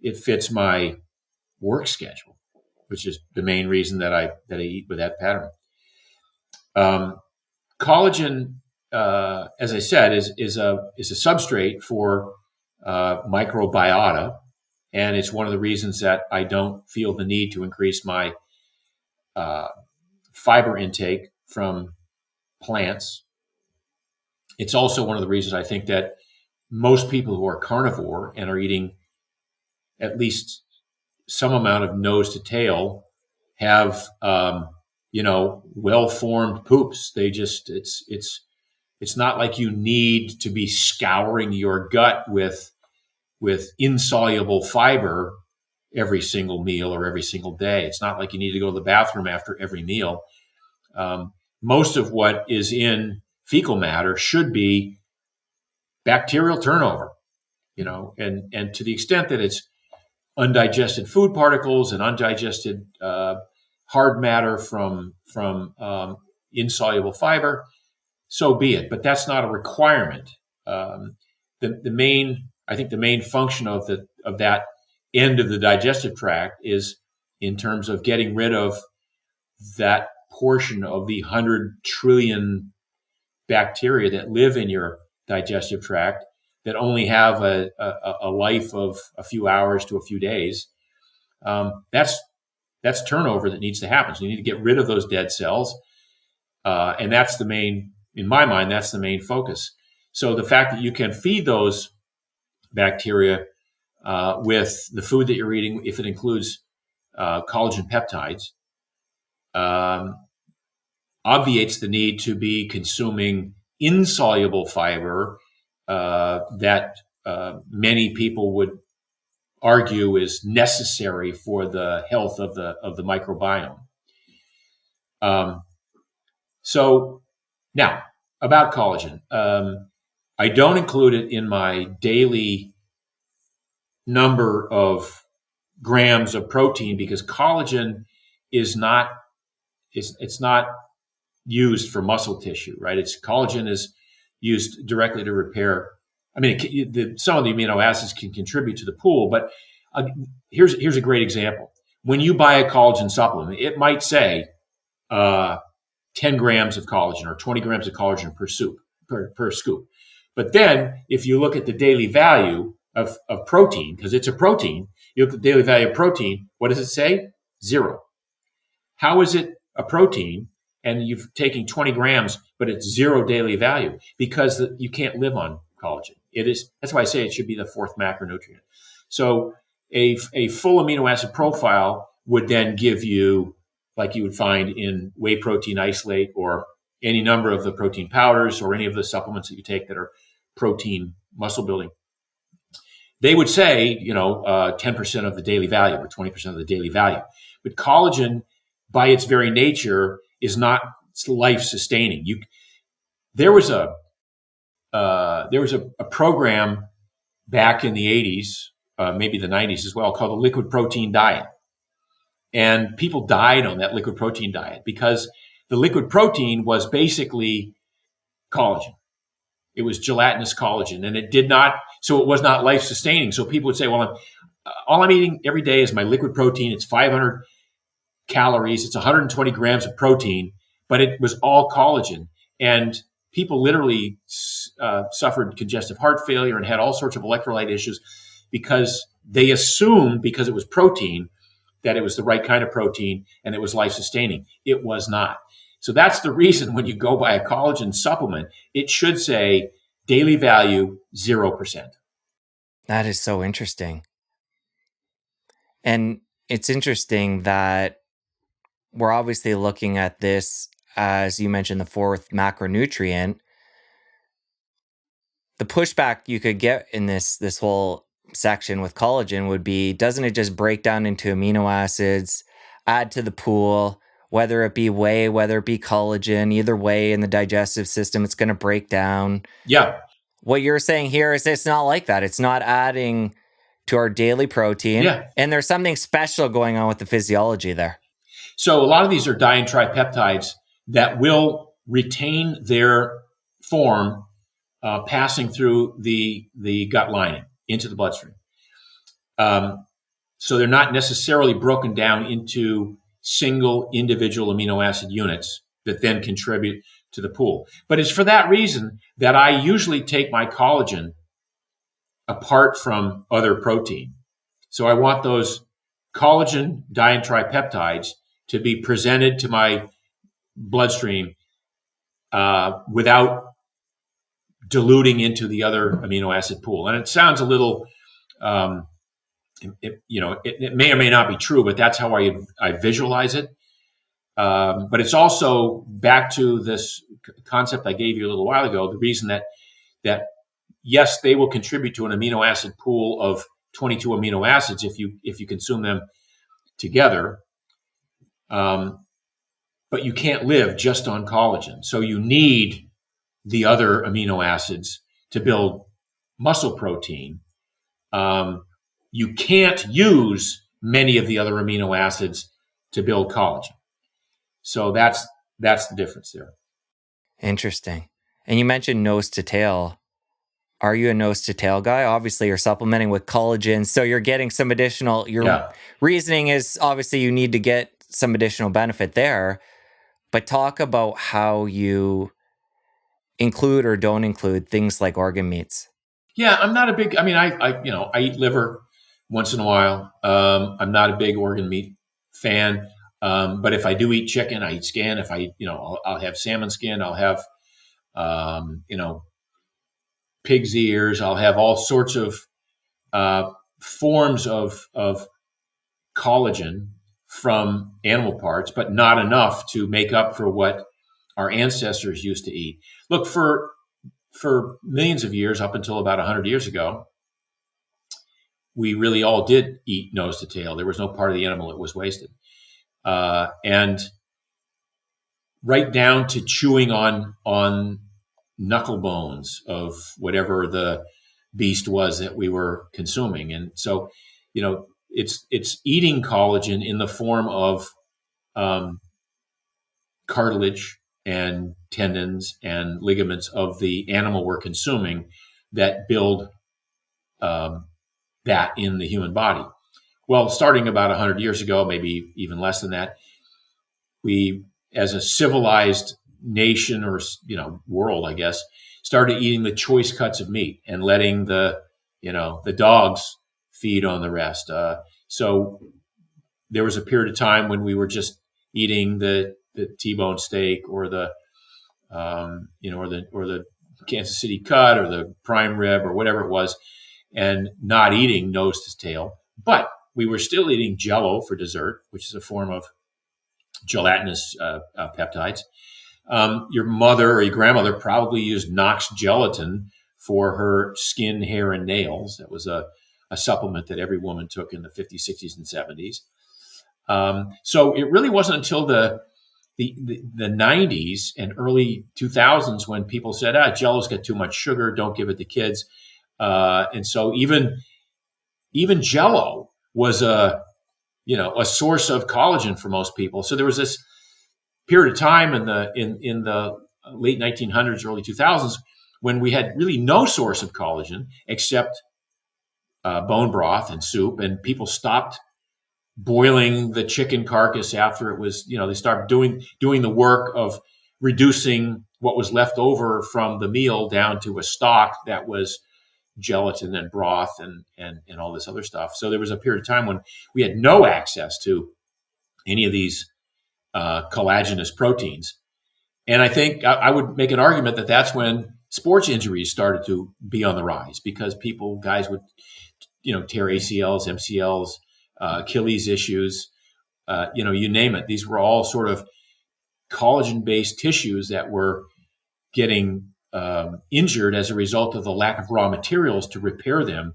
it fits my work schedule, which is the main reason that I eat with that pattern. Collagen, as I said, is a substrate for microbiota, and it's one of the reasons that I don't feel the need to increase my fiber intake from plants. It's also one of the reasons I think that most people who are carnivore and are eating at least some amount of nose to tail have well-formed poops. It's not like you need to be scouring your gut with insoluble fiber every single meal or every single day. It's not like you need to go to the bathroom after every meal. Most of what is in fecal matter should be bacterial turnover, and to the extent that it's undigested food particles and undigested hard matter from insoluble fiber, so be it. But that's not a requirement. The main function of that end of the digestive tract is in terms of getting rid of that portion of the 100 trillion bacteria that live in your digestive tract that only have a life of a few hours to a few days. That's turnover that needs to happen. So you need to get rid of those dead cells, and in my mind, that's the main focus. So the fact that you can feed those bacteria with the food that you're eating, if it includes collagen peptides, obviates the need to be consuming insoluble fiber that many people would argue is necessary for the health of the microbiome. So now about collagen, I don't include it in my daily number of grams of protein because collagen is not used for muscle tissue, right? Collagen is used directly to repair. I mean, some of the amino acids can contribute to the pool, but here's a great example. When you buy a collagen supplement, it might say 10 grams of collagen or 20 grams of collagen per scoop. But then if you look at the daily value of protein, because it's a protein, you look at the daily value of protein, what does it say? 0. How is it a protein and you've taken 20 grams, but it's zero daily value because you can't live on collagen. That's why I say it should be the fourth macronutrient. So a full amino acid profile would then give you, like you would find in whey protein isolate or any number of the protein powders or any of the supplements that you take that are protein muscle building. They would say, 10% of the daily value or 20% of the daily value. But collagen, by its very nature, is not life sustaining. There was a program back in the 80s, maybe the 90s as well, called the liquid protein diet. And people died on that liquid protein diet because the liquid protein was basically collagen. It was gelatinous collagen, and so it was not life sustaining. So people would say, well, all I'm eating every day is my liquid protein. It's 500 calories. It's 120 grams of protein, but it was all collagen. And people literally suffered congestive heart failure and had all sorts of electrolyte issues because they assumed, because it was protein, that it was the right kind of protein and it was life sustaining. It was not. So that's the reason when you go buy a collagen supplement, it should say daily value 0%. That is so interesting. And it's interesting that we're obviously looking at this, as you mentioned, the fourth macronutrient. The pushback you could get in this whole section with collagen would be, doesn't it just break down into amino acids, add to the pool, whether it be whey, whether it be collagen, either way in the digestive system, it's going to break down. Yeah. What you're saying here is it's not like that. It's not adding to our daily protein. Yeah. And there's something special going on with the physiology there. So a lot of these are di-and-tripeptides that will retain their form passing through the gut lining into the bloodstream. So they're not necessarily broken down into single individual amino acid units that then contribute to the pool. But it's for that reason that I usually take my collagen apart from other protein. So I want those collagen di-and-tripeptides to be presented to my bloodstream without diluting into the other amino acid pool. And it sounds a little, it may or may not be true, but that's how I visualize it. But it's also back to this concept I gave you a little while ago. The reason that yes, they will contribute to an amino acid pool of 22 amino acids if you consume them together. But you can't live just on collagen. So you need the other amino acids to build muscle protein. You can't use many of the other amino acids to build collagen. So that's the difference there. Interesting. And you mentioned nose to tail. Are you a nose to tail guy? Obviously, you're supplementing with collagen, so you're getting some additional. Reasoning is obviously you need to get some additional benefit there. But talk about how you include or don't include things like organ meats. Yeah, I'm not a big. I mean, I eat liver once in a while. I'm not a big organ meat fan. But if I do eat chicken, I eat skin. If I'll have salmon skin. I'll have, pig's ears. I'll have all sorts of forms of collagen from animal parts, but not enough to make up for what our ancestors used to eat. Look, for millions of years, up until about 100 years ago, we really all did eat nose to tail. There was no part of the animal that was wasted. And right down to chewing on knuckle bones of whatever the beast was that we were consuming. And so, it's eating collagen in the form of cartilage and tendons and ligaments of the animal we're consuming that build that in the human body. Well, starting about 100 years ago, maybe even less than that, we, as a civilized nation or world, I guess, started eating the choice cuts of meat and letting the dogs feed on the rest. So there was a period of time when we were just eating the the T-bone steak or the or the Kansas City cut or the prime rib or whatever it was, and not eating nose to tail. But we were still eating Jello for dessert, which is a form of gelatinous peptides. Your mother or your grandmother probably used Knox gelatin for her skin, hair, and nails. That was a supplement that every woman took in the 50s, 60s, and 70s. So it really wasn't until the 90s and early 2000s when people said, Jello's got too much sugar, don't give it to kids. And so even Jello was a source of collagen for most people. So there was this period of time in the late 1900s, early 2000s when we had really no source of collagen except bone broth and soup, and people stopped boiling the chicken carcass after it was, they started doing the work of reducing what was left over from the meal down to a stock that was gelatin and broth and all this other stuff. So there was a period of time when we had no access to any of these collagenous proteins. And I think I would make an argument that that's when sports injuries started to be on the rise, because guys would, tear ACLs, MCLs, Achilles issues, you name it. These were all sort of collagen-based tissues that were getting injured as a result of the lack of raw materials to repair them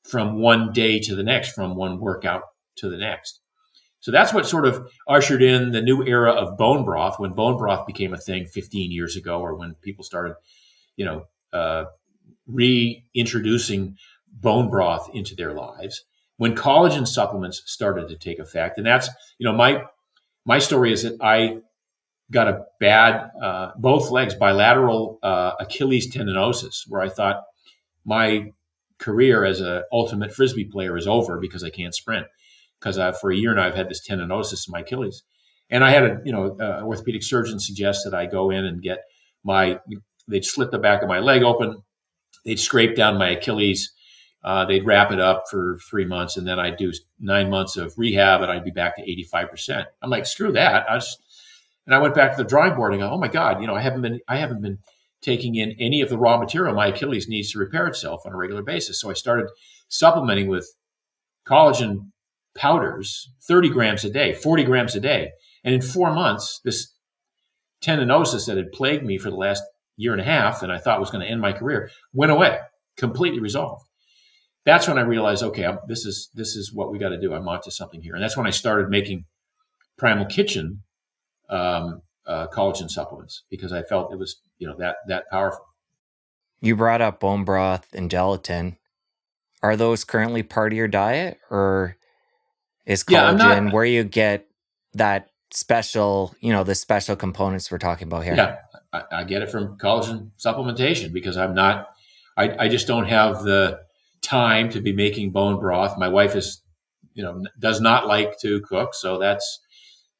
from one day to the next, from one workout to the next. So that's what sort of ushered in the new era of bone broth, when bone broth became a thing 15 years ago, or when people started, reintroducing bone broth into their lives, when collagen supplements started to take effect. And that's, my story is that I got a bad, both legs, bilateral Achilles tendinosis, where I thought my career as an ultimate Frisbee player is over because I can't sprint. Because for a year now, I've had this tendinosis in my Achilles. And I had a orthopedic surgeon suggest that I go in and get they'd slit the back of my leg open, they'd scrape down my Achilles, they'd wrap it up for 3 months, and then I'd do 9 months of rehab, and I'd be back to 85%. I'm like, screw that. And I went back to the drawing board and go, oh my God, I haven't been taking in any of the raw material my Achilles needs to repair itself on a regular basis. So I started supplementing with collagen powders, 30 grams a day, 40 grams a day. And in 4 months, this tendinosis that had plagued me for the last year and a half, and I thought was going to end my career, went away, completely resolved. That's when I realized, okay, this is what we got to do. I'm onto something here. And that's when I started making Primal Kitchen collagen supplements, because I felt it was, that powerful. You brought up bone broth and gelatin. Are those currently part of your diet, or is collagen where you get that special, the special components we're talking about here? Yeah, I get it from collagen supplementation, because I just don't have the time to be making bone broth. My wife does not like to cook, so that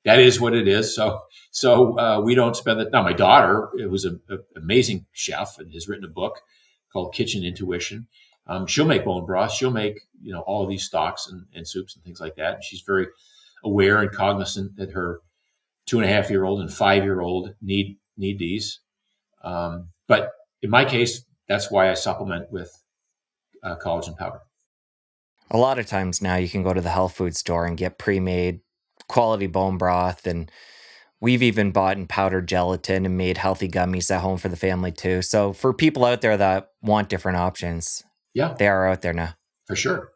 is what it is. So we don't spend it. Now, my daughter, it was an amazing chef and has written a book called Kitchen Intuition. She'll make bone broth. She'll make, all of these stocks and soups and things like that. And she's very aware and cognizant that her 2.5-year-old and 5-year-old need these. But in my case, that's why I supplement with collagen powder. A lot of times now you can go to the health food store and get pre-made quality bone broth, and we've even bought in powdered gelatin and made healthy gummies at home for the family too. So for people out there that want different options, yeah, they are out there now. For sure.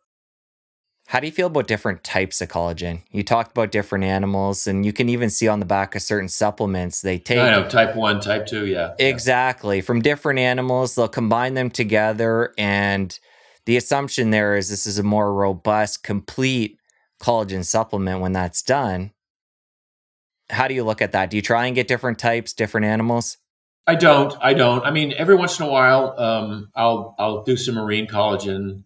How do you feel about different types of collagen? You talked about different animals, and you can even see on the back of certain supplements they take. I know, type 1, type 2, yeah. Exactly. From different animals, they'll combine them together, and the assumption there is this is a more robust, complete collagen supplement when that's done. How do you look at that? Do you try and get different types, different animals? I don't. I mean, every once in a while, I'll do some marine collagen.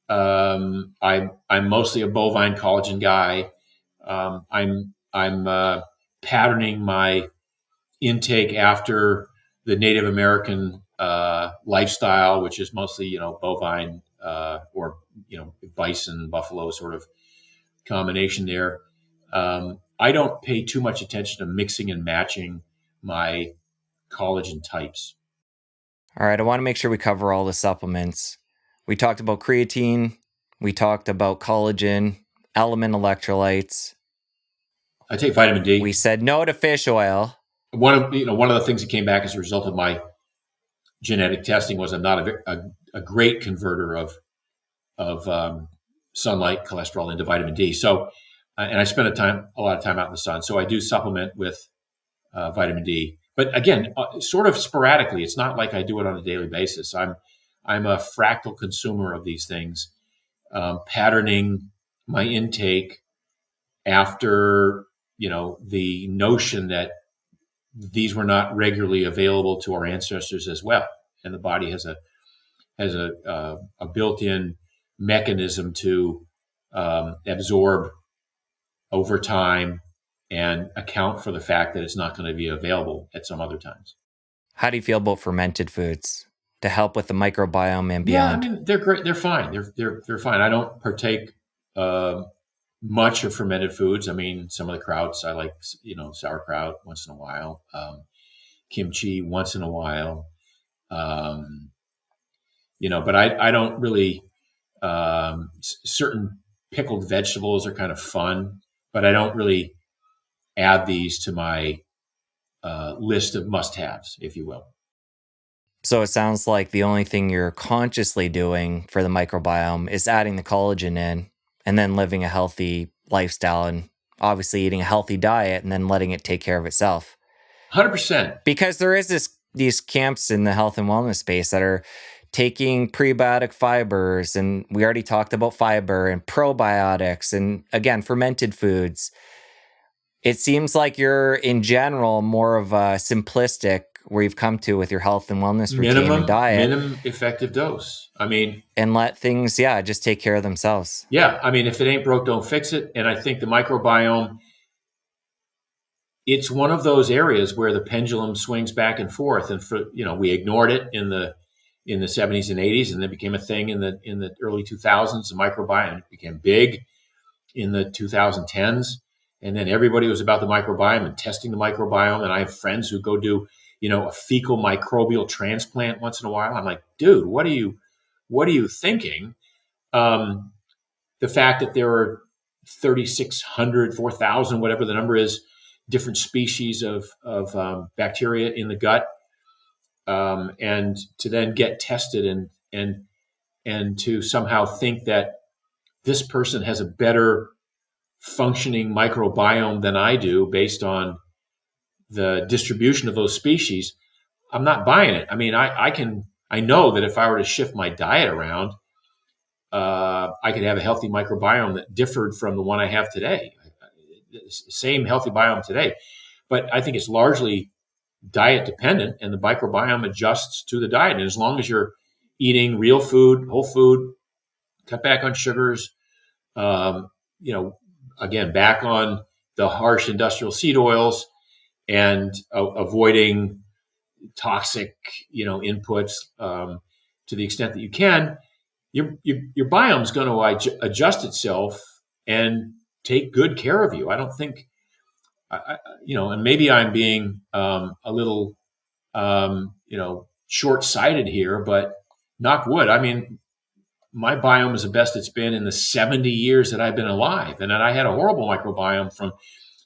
I'm mostly a bovine collagen guy. I'm patterning my intake after the Native American lifestyle, which is mostly bovine or bison, buffalo sort of combination there. I don't pay too much attention to mixing and matching my collagen types. All right, I want to make sure we cover all the supplements. We talked about creatine, we talked about collagen, element electrolytes. I take vitamin D. We said no to fish oil. One of the things that came back as a result of my genetic testing was I'm not a great converter of sunlight cholesterol into vitamin D. So, and I spend a lot of time out in the sun. So I do supplement with vitamin D, but again, sort of sporadically. It's not like I do it on a daily basis. I'm a fractal consumer of these things, patterning my intake after the notion that these were not regularly available to our ancestors as well, and the body has a built-in mechanism to absorb over time and account for the fact that it's not going to be available at some other times. How do you feel about fermented foods to help with the microbiome and Yeah, I beyond? mean they're great. They're fine. They're fine. I don't partake uh, much of fermented foods. I mean, some of the krauts I like, sauerkraut once in a while, kimchi once in a while, um, but I don't really. Certain pickled vegetables are kind of fun, but I don't really add these to my list of must-haves, if you will. So it sounds like the only thing you're consciously doing for the microbiome is adding the collagen in and then living a healthy lifestyle and obviously eating a healthy diet and then letting it take care of itself. 100%. Because there is these camps in the health and wellness space that are taking prebiotic fibers, and we already talked about fiber and probiotics and again fermented foods. It seems like you're in general more of a simplistic where you've come to with your health and wellness routine and diet Minimum effective dose. I mean, and let things just take care of themselves. yeah, I mean, if it ain't broke, don't fix it. And I think the microbiome, it's one of those areas where the pendulum swings back and forth. And we ignored it in the 70s and 80s, and it became a thing in the early 2000s. The microbiome became big in the 2010s, and then everybody was about the microbiome and testing the microbiome. And I have friends who go do a fecal microbial transplant once in a while. I'm like, dude, what are you thinking? The fact that there are 3,600, 4,000, whatever the number is, different species of bacteria in the gut, and to then get tested and to somehow think that this person has a better functioning microbiome than I do based on the distribution of those species. I'm not buying it. I mean, I know that if I were to shift my diet around, I could have a healthy microbiome that differed from the one I have today. Same healthy biome today, but I think it's largely diet dependent, and the microbiome adjusts to the diet. And as long as you're eating real food, whole food, cut back on sugars, um, you know, again, back on the harsh industrial seed oils, and avoiding toxic, inputs to the extent that you can, your biome is going to adjust itself and take good care of you. I don't think, and maybe I'm being a little, short-sighted here, but knock wood. I mean, my biome is the best it's been in the 70 years that I've been alive. And then I had a horrible microbiome from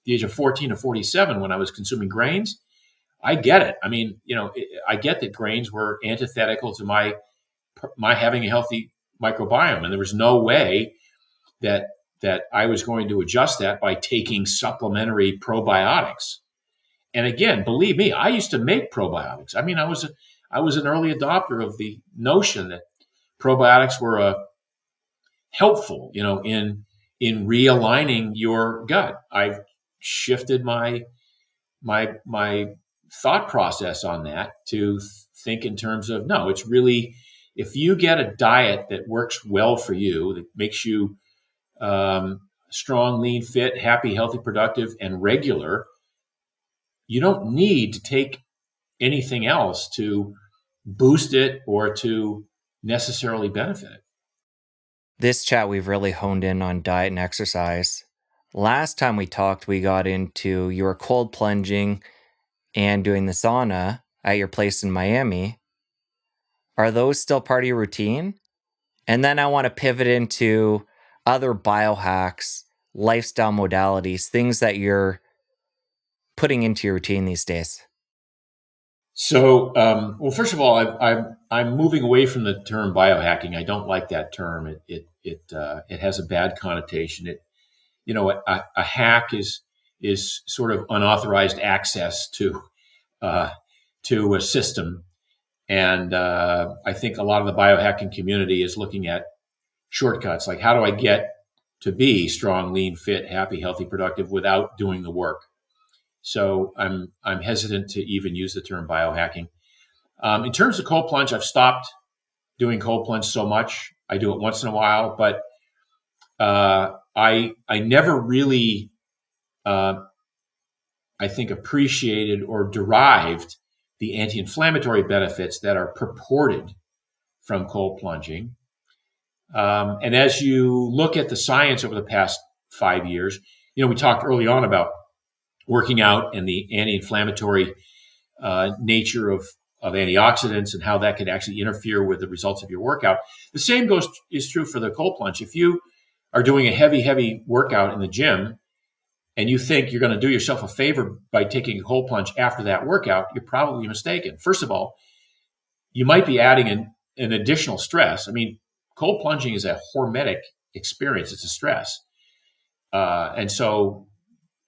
the age of 14 to 47 when I was consuming grains. I get it. I mean, I get that grains were antithetical to my having a healthy microbiome, and there was no way that I was going to adjust that by taking supplementary probiotics. And again, believe me, I used to make probiotics. I mean, I was an early adopter of the notion that probiotics were helpful, in realigning your gut. I've shifted my thought process on that to think in terms of, no, it's really, if you get a diet that works well for you, that makes you strong, lean, fit, happy, healthy, productive, and regular, you don't need to take anything else to boost it or to necessarily benefit it. This chat, we've really honed in on diet and exercise. Last time we talked, we got into your cold plunging and doing the sauna at your place in Miami. Are those still part of your routine? And then I want to pivot into other biohacks, lifestyle modalities, things that you're putting into your routine these days. So, well, first of all, I'm moving away from the term biohacking. I don't like that term. It has a bad connotation. A hack is sort of unauthorized access uh, to a system, and I think a lot of the biohacking community is looking at shortcuts, like how do I get to be strong, lean, fit, happy, healthy, productive without doing the work. So I'm hesitant to even use the term biohacking. In terms of cold plunge, I've stopped doing cold plunge so much. I do it once in a while, but I never really uh, I think appreciated or derived the anti-inflammatory benefits that are purported from cold plunging. And as you look at the science over the past 5 years, we talked early on about working out and the anti-inflammatory nature of antioxidants and how that could actually interfere with the results of your workout. The same is true for the cold plunge. If you are doing a heavy workout in the gym and you think you're going to do yourself a favor by taking a cold plunge after that workout, you're probably mistaken. First of all, you might be adding an additional stress. I mean, cold plunging is a hormetic experience. It's a stress. And so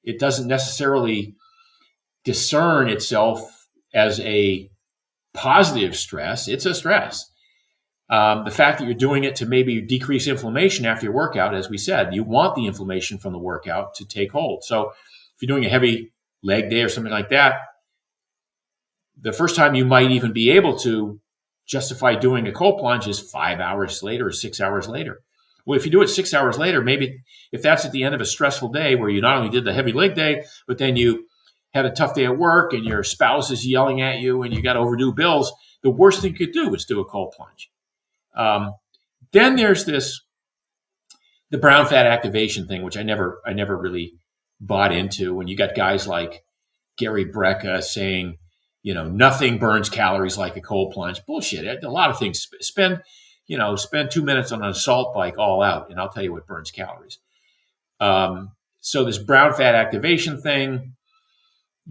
it doesn't necessarily discern itself as a positive stress. It's a stress. The fact that you're doing it to maybe decrease inflammation after your workout, as we said, you want the inflammation from the workout to take hold. So if you're doing a heavy leg day or something like that, the first time you might even be able to justify doing a cold plunge is 5 hours later or 6 hours later. Well, if you do it 6 hours later, maybe if that's at the end of a stressful day where you not only did the heavy leg day, but then you had a tough day at work and your spouse is yelling at you and you got overdue bills, the worst thing you could do is do a cold plunge. Then there's the brown fat activation thing, which I never really bought into. When you got guys like Gary Brecka saying, nothing burns calories like a cold plunge. Bullshit. A lot of things. Spend 2 minutes on an assault bike all out, and I'll tell you what burns calories. So this brown fat activation thing,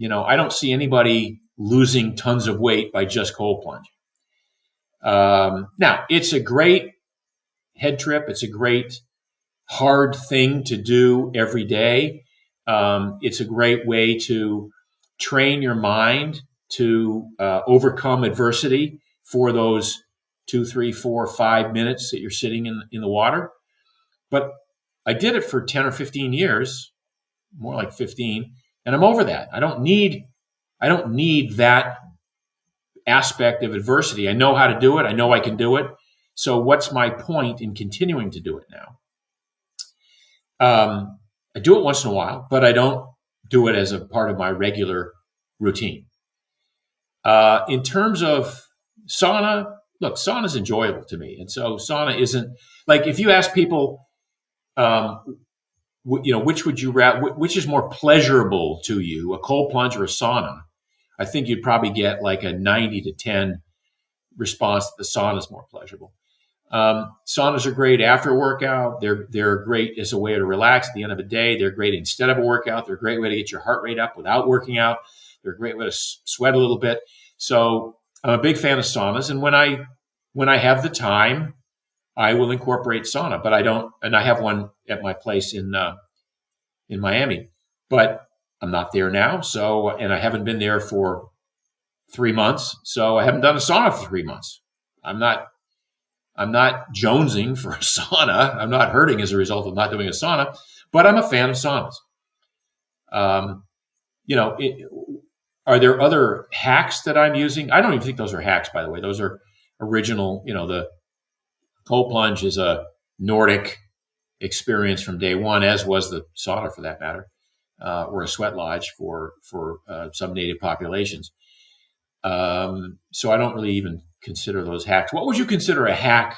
I don't see anybody losing tons of weight by just cold plunge. Now, it's a great head trip. It's a great hard thing to do every day. It's a great way to train your mind to overcome adversity for those 2, 3, 4, 5 minutes that you're sitting in the water. But I did it for 10 or 15 years, more like 15, and I'm over that. I don't need that aspect of adversity. I know how to do it. I know I can do it. So what's my point in continuing to do it now? I do it once in a while, but I don't do it as a part of my regular routine. In terms of sauna, look, sauna is enjoyable to me. And so sauna isn't like, if you ask people, which would you rather, which is more pleasurable to you, a cold plunge or a sauna? I think you'd probably get like a 90 to 10 response that the sauna is more pleasurable. Saunas are great after a workout. They're great as a way to relax at the end of a day. They're great instead of a workout. They're a great way to get your heart rate up without working out. They're a great way to sweat a little bit. So I'm a big fan of saunas. And when I have the time, I will incorporate sauna. But I don't, and I have one at my place in Miami. But I'm not there now. So, and I haven't been there for 3 months. So I haven't done a sauna for 3 months. I'm not jonesing for a sauna. I'm not hurting as a result of not doing a sauna, but I'm a fan of saunas. Are there other hacks that I'm using? I don't even think those are hacks, by the way. Those are original. The cold plunge is a Nordic experience from day one, as was the sauna for that matter, or a sweat lodge for some native populations. So I don't really even consider those hacks. What would you consider a hack I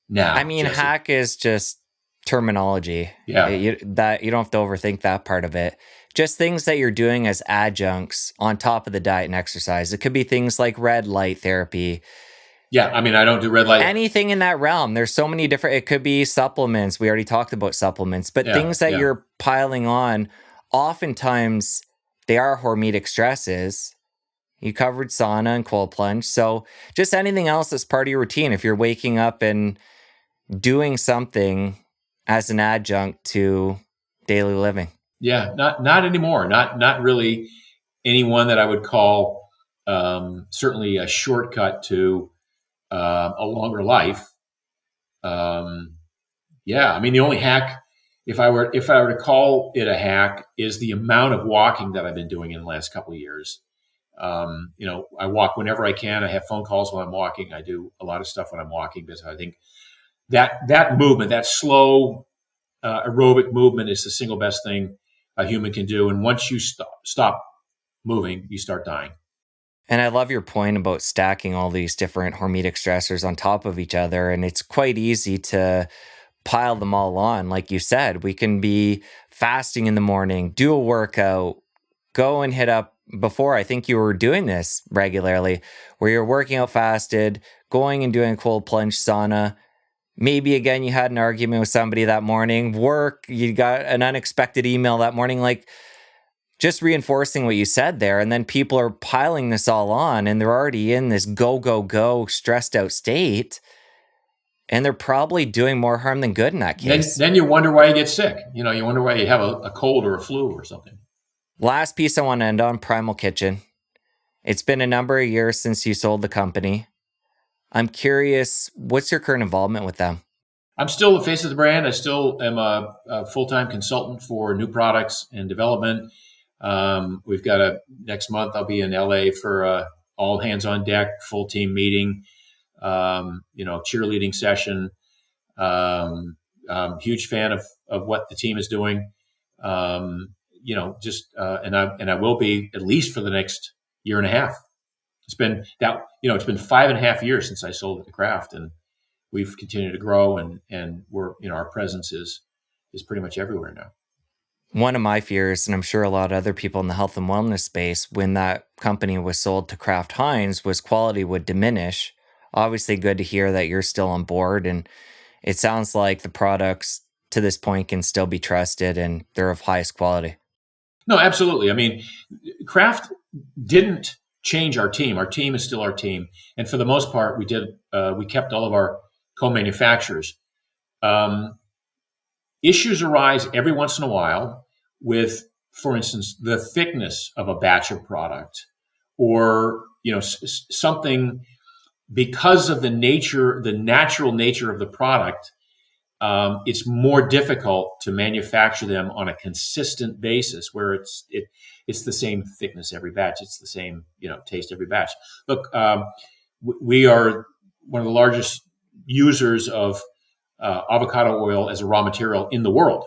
now, mean, Jesse? hack is just terminology. Yeah. That you don't have to overthink that part of it. Just things that you're doing as adjuncts on top of the diet and exercise. It could be things like red light therapy, Yeah. I mean, I don't do red light. anything in that realm. There's so many different, it could be supplements. We already talked about supplements, but Yeah. things that Yeah. you're piling on, oftentimes they are hormetic stresses. You covered sauna and cold plunge. So just anything else that's part of your routine. If you're waking up and doing something as an adjunct to daily living. Yeah. Not anymore. Not really anyone that I would call certainly a shortcut to a longer life. Um, yeah. I mean, the only hack, if I were to call it a hack, is the amount of walking that I've been doing in the last couple of years. I walk whenever I can. I have phone calls while I'm walking. I do a lot of stuff when I'm walking because I think that movement, that slow aerobic movement, is the single best thing a human can do. And once you stop moving, you start dying. And I love your point about stacking all these different hormetic stressors on top of each other. And it's quite easy to pile them all on. Like you said, we can be fasting in the morning, do a workout, go and hit up before. I think you were doing this regularly, where you're working out fasted, going and doing a cold plunge sauna. Maybe again, you had an argument with somebody that morning, work, you got an unexpected email that morning. Like, just reinforcing what you said there. And then people are piling this all on and they're already in this go, go, go, stressed out state. And they're probably doing more harm than good in that Then, case. then you wonder why you get sick. You wonder why you have a cold or a flu or something. Last piece I want to end on, Primal Kitchen. It's been a number of years since you sold the company. I'm curious, what's your current involvement with them? I'm still the face of the brand. I still am a full-time consultant for new products and development. We've got next month I'll be in LA for all hands on deck, full team meeting, cheerleading session. Huge fan of what the team is doing. And I will be at least for the next year and a half. It's been 5.5 years since I sold it to Kraft, and we've continued to grow, and our presence is pretty much everywhere now. One of my fears, and I'm sure a lot of other people in the health and wellness space, when that company was sold to Kraft Heinz, was quality would diminish. Obviously, good to hear that you're still on board. And it sounds like the products to this point can still be trusted and they're of highest quality. No, absolutely. I mean, Kraft didn't change our team. Our team is still our team, and for the most part, we kept all of our co-manufacturers. Um, Issues arise every once in a while with, for instance, the thickness of a batch of product, or something, because of the natural nature of the product. It's more difficult to manufacture them on a consistent basis, where it's the same thickness every batch, it's the same taste every batch. Look, we are one of the largest users of avocado oil as a raw material in the world.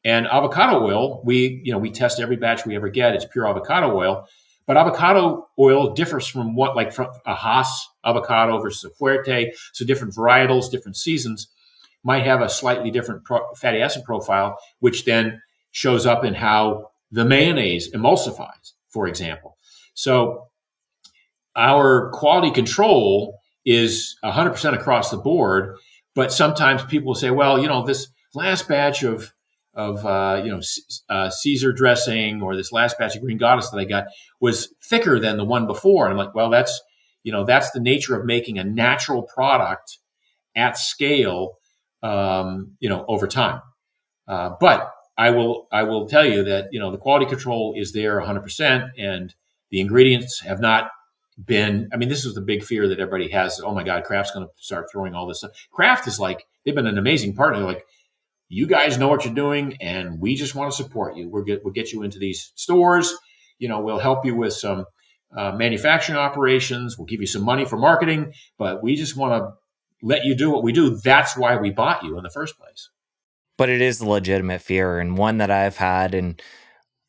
And avocado oil, we test every batch we ever get. It's pure avocado oil, but avocado oil differs from from a Haas avocado versus a Fuerte. So different varietals, different seasons might have a slightly different fatty acid profile, which then shows up in how the mayonnaise emulsifies, for example. So our quality control is 100% across the board, but sometimes people will say, well, this last batch of Caesar dressing, or this last batch of Green Goddess that I got, was thicker than the one before. And I'm like, well, that's the nature of making a natural product at scale, over time. But I will tell you that the quality control is there 100%, and the ingredients have not been. I mean, this is the big fear that everybody has. Oh my God, Kraft's going to start throwing all this stuff. Kraft is like, they've been an amazing partner. They're like, you guys know what you're doing, and we just want to support you. We'll get you into these stores. We'll help you with some manufacturing operations. We'll give you some money for marketing, but we just want to let you do what we do. That's why we bought you in the first place. But it is a legitimate fear, and one that I've had. And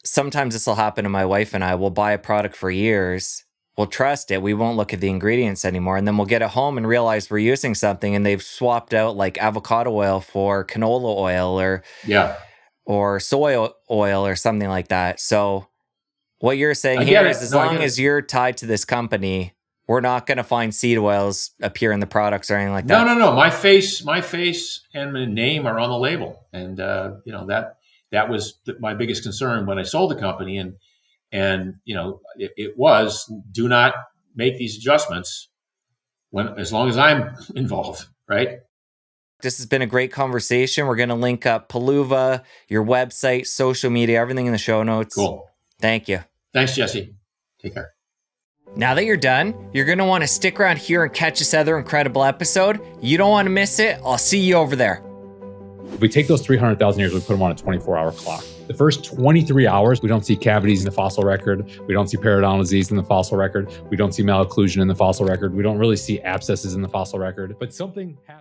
sometimes this will happen to my wife and I. Will buy a product for years, we'll trust it. We won't look at the ingredients anymore. And then we'll get it home and realize we're using something and they've swapped out like avocado oil for canola oil Yeah, or soy oil or something like that. So what you're saying I here get is it. as No, I long get it. as you're tied to this company, we're not going to find seed oils appear in the products or anything like No, that. no, no. My face and my name are on the label, and that was my biggest concern when I sold the company, and it was do not make these adjustments as long as I'm involved, right? This has been a great conversation. We're going to link up Peluva, your website, social media, everything in the show notes. Cool. Thank you. Thanks, Jesse. Take care. Now that you're done, you're going to want to stick around here and catch this other incredible episode. You don't want to miss it. I'll see you over there. If we take those 300,000 years, we put them on a 24-hour clock. The first 23 hours, we don't see cavities in the fossil record. We don't see periodontal disease in the fossil record. We don't see malocclusion in the fossil record. We don't really see abscesses in the fossil record. But something happens.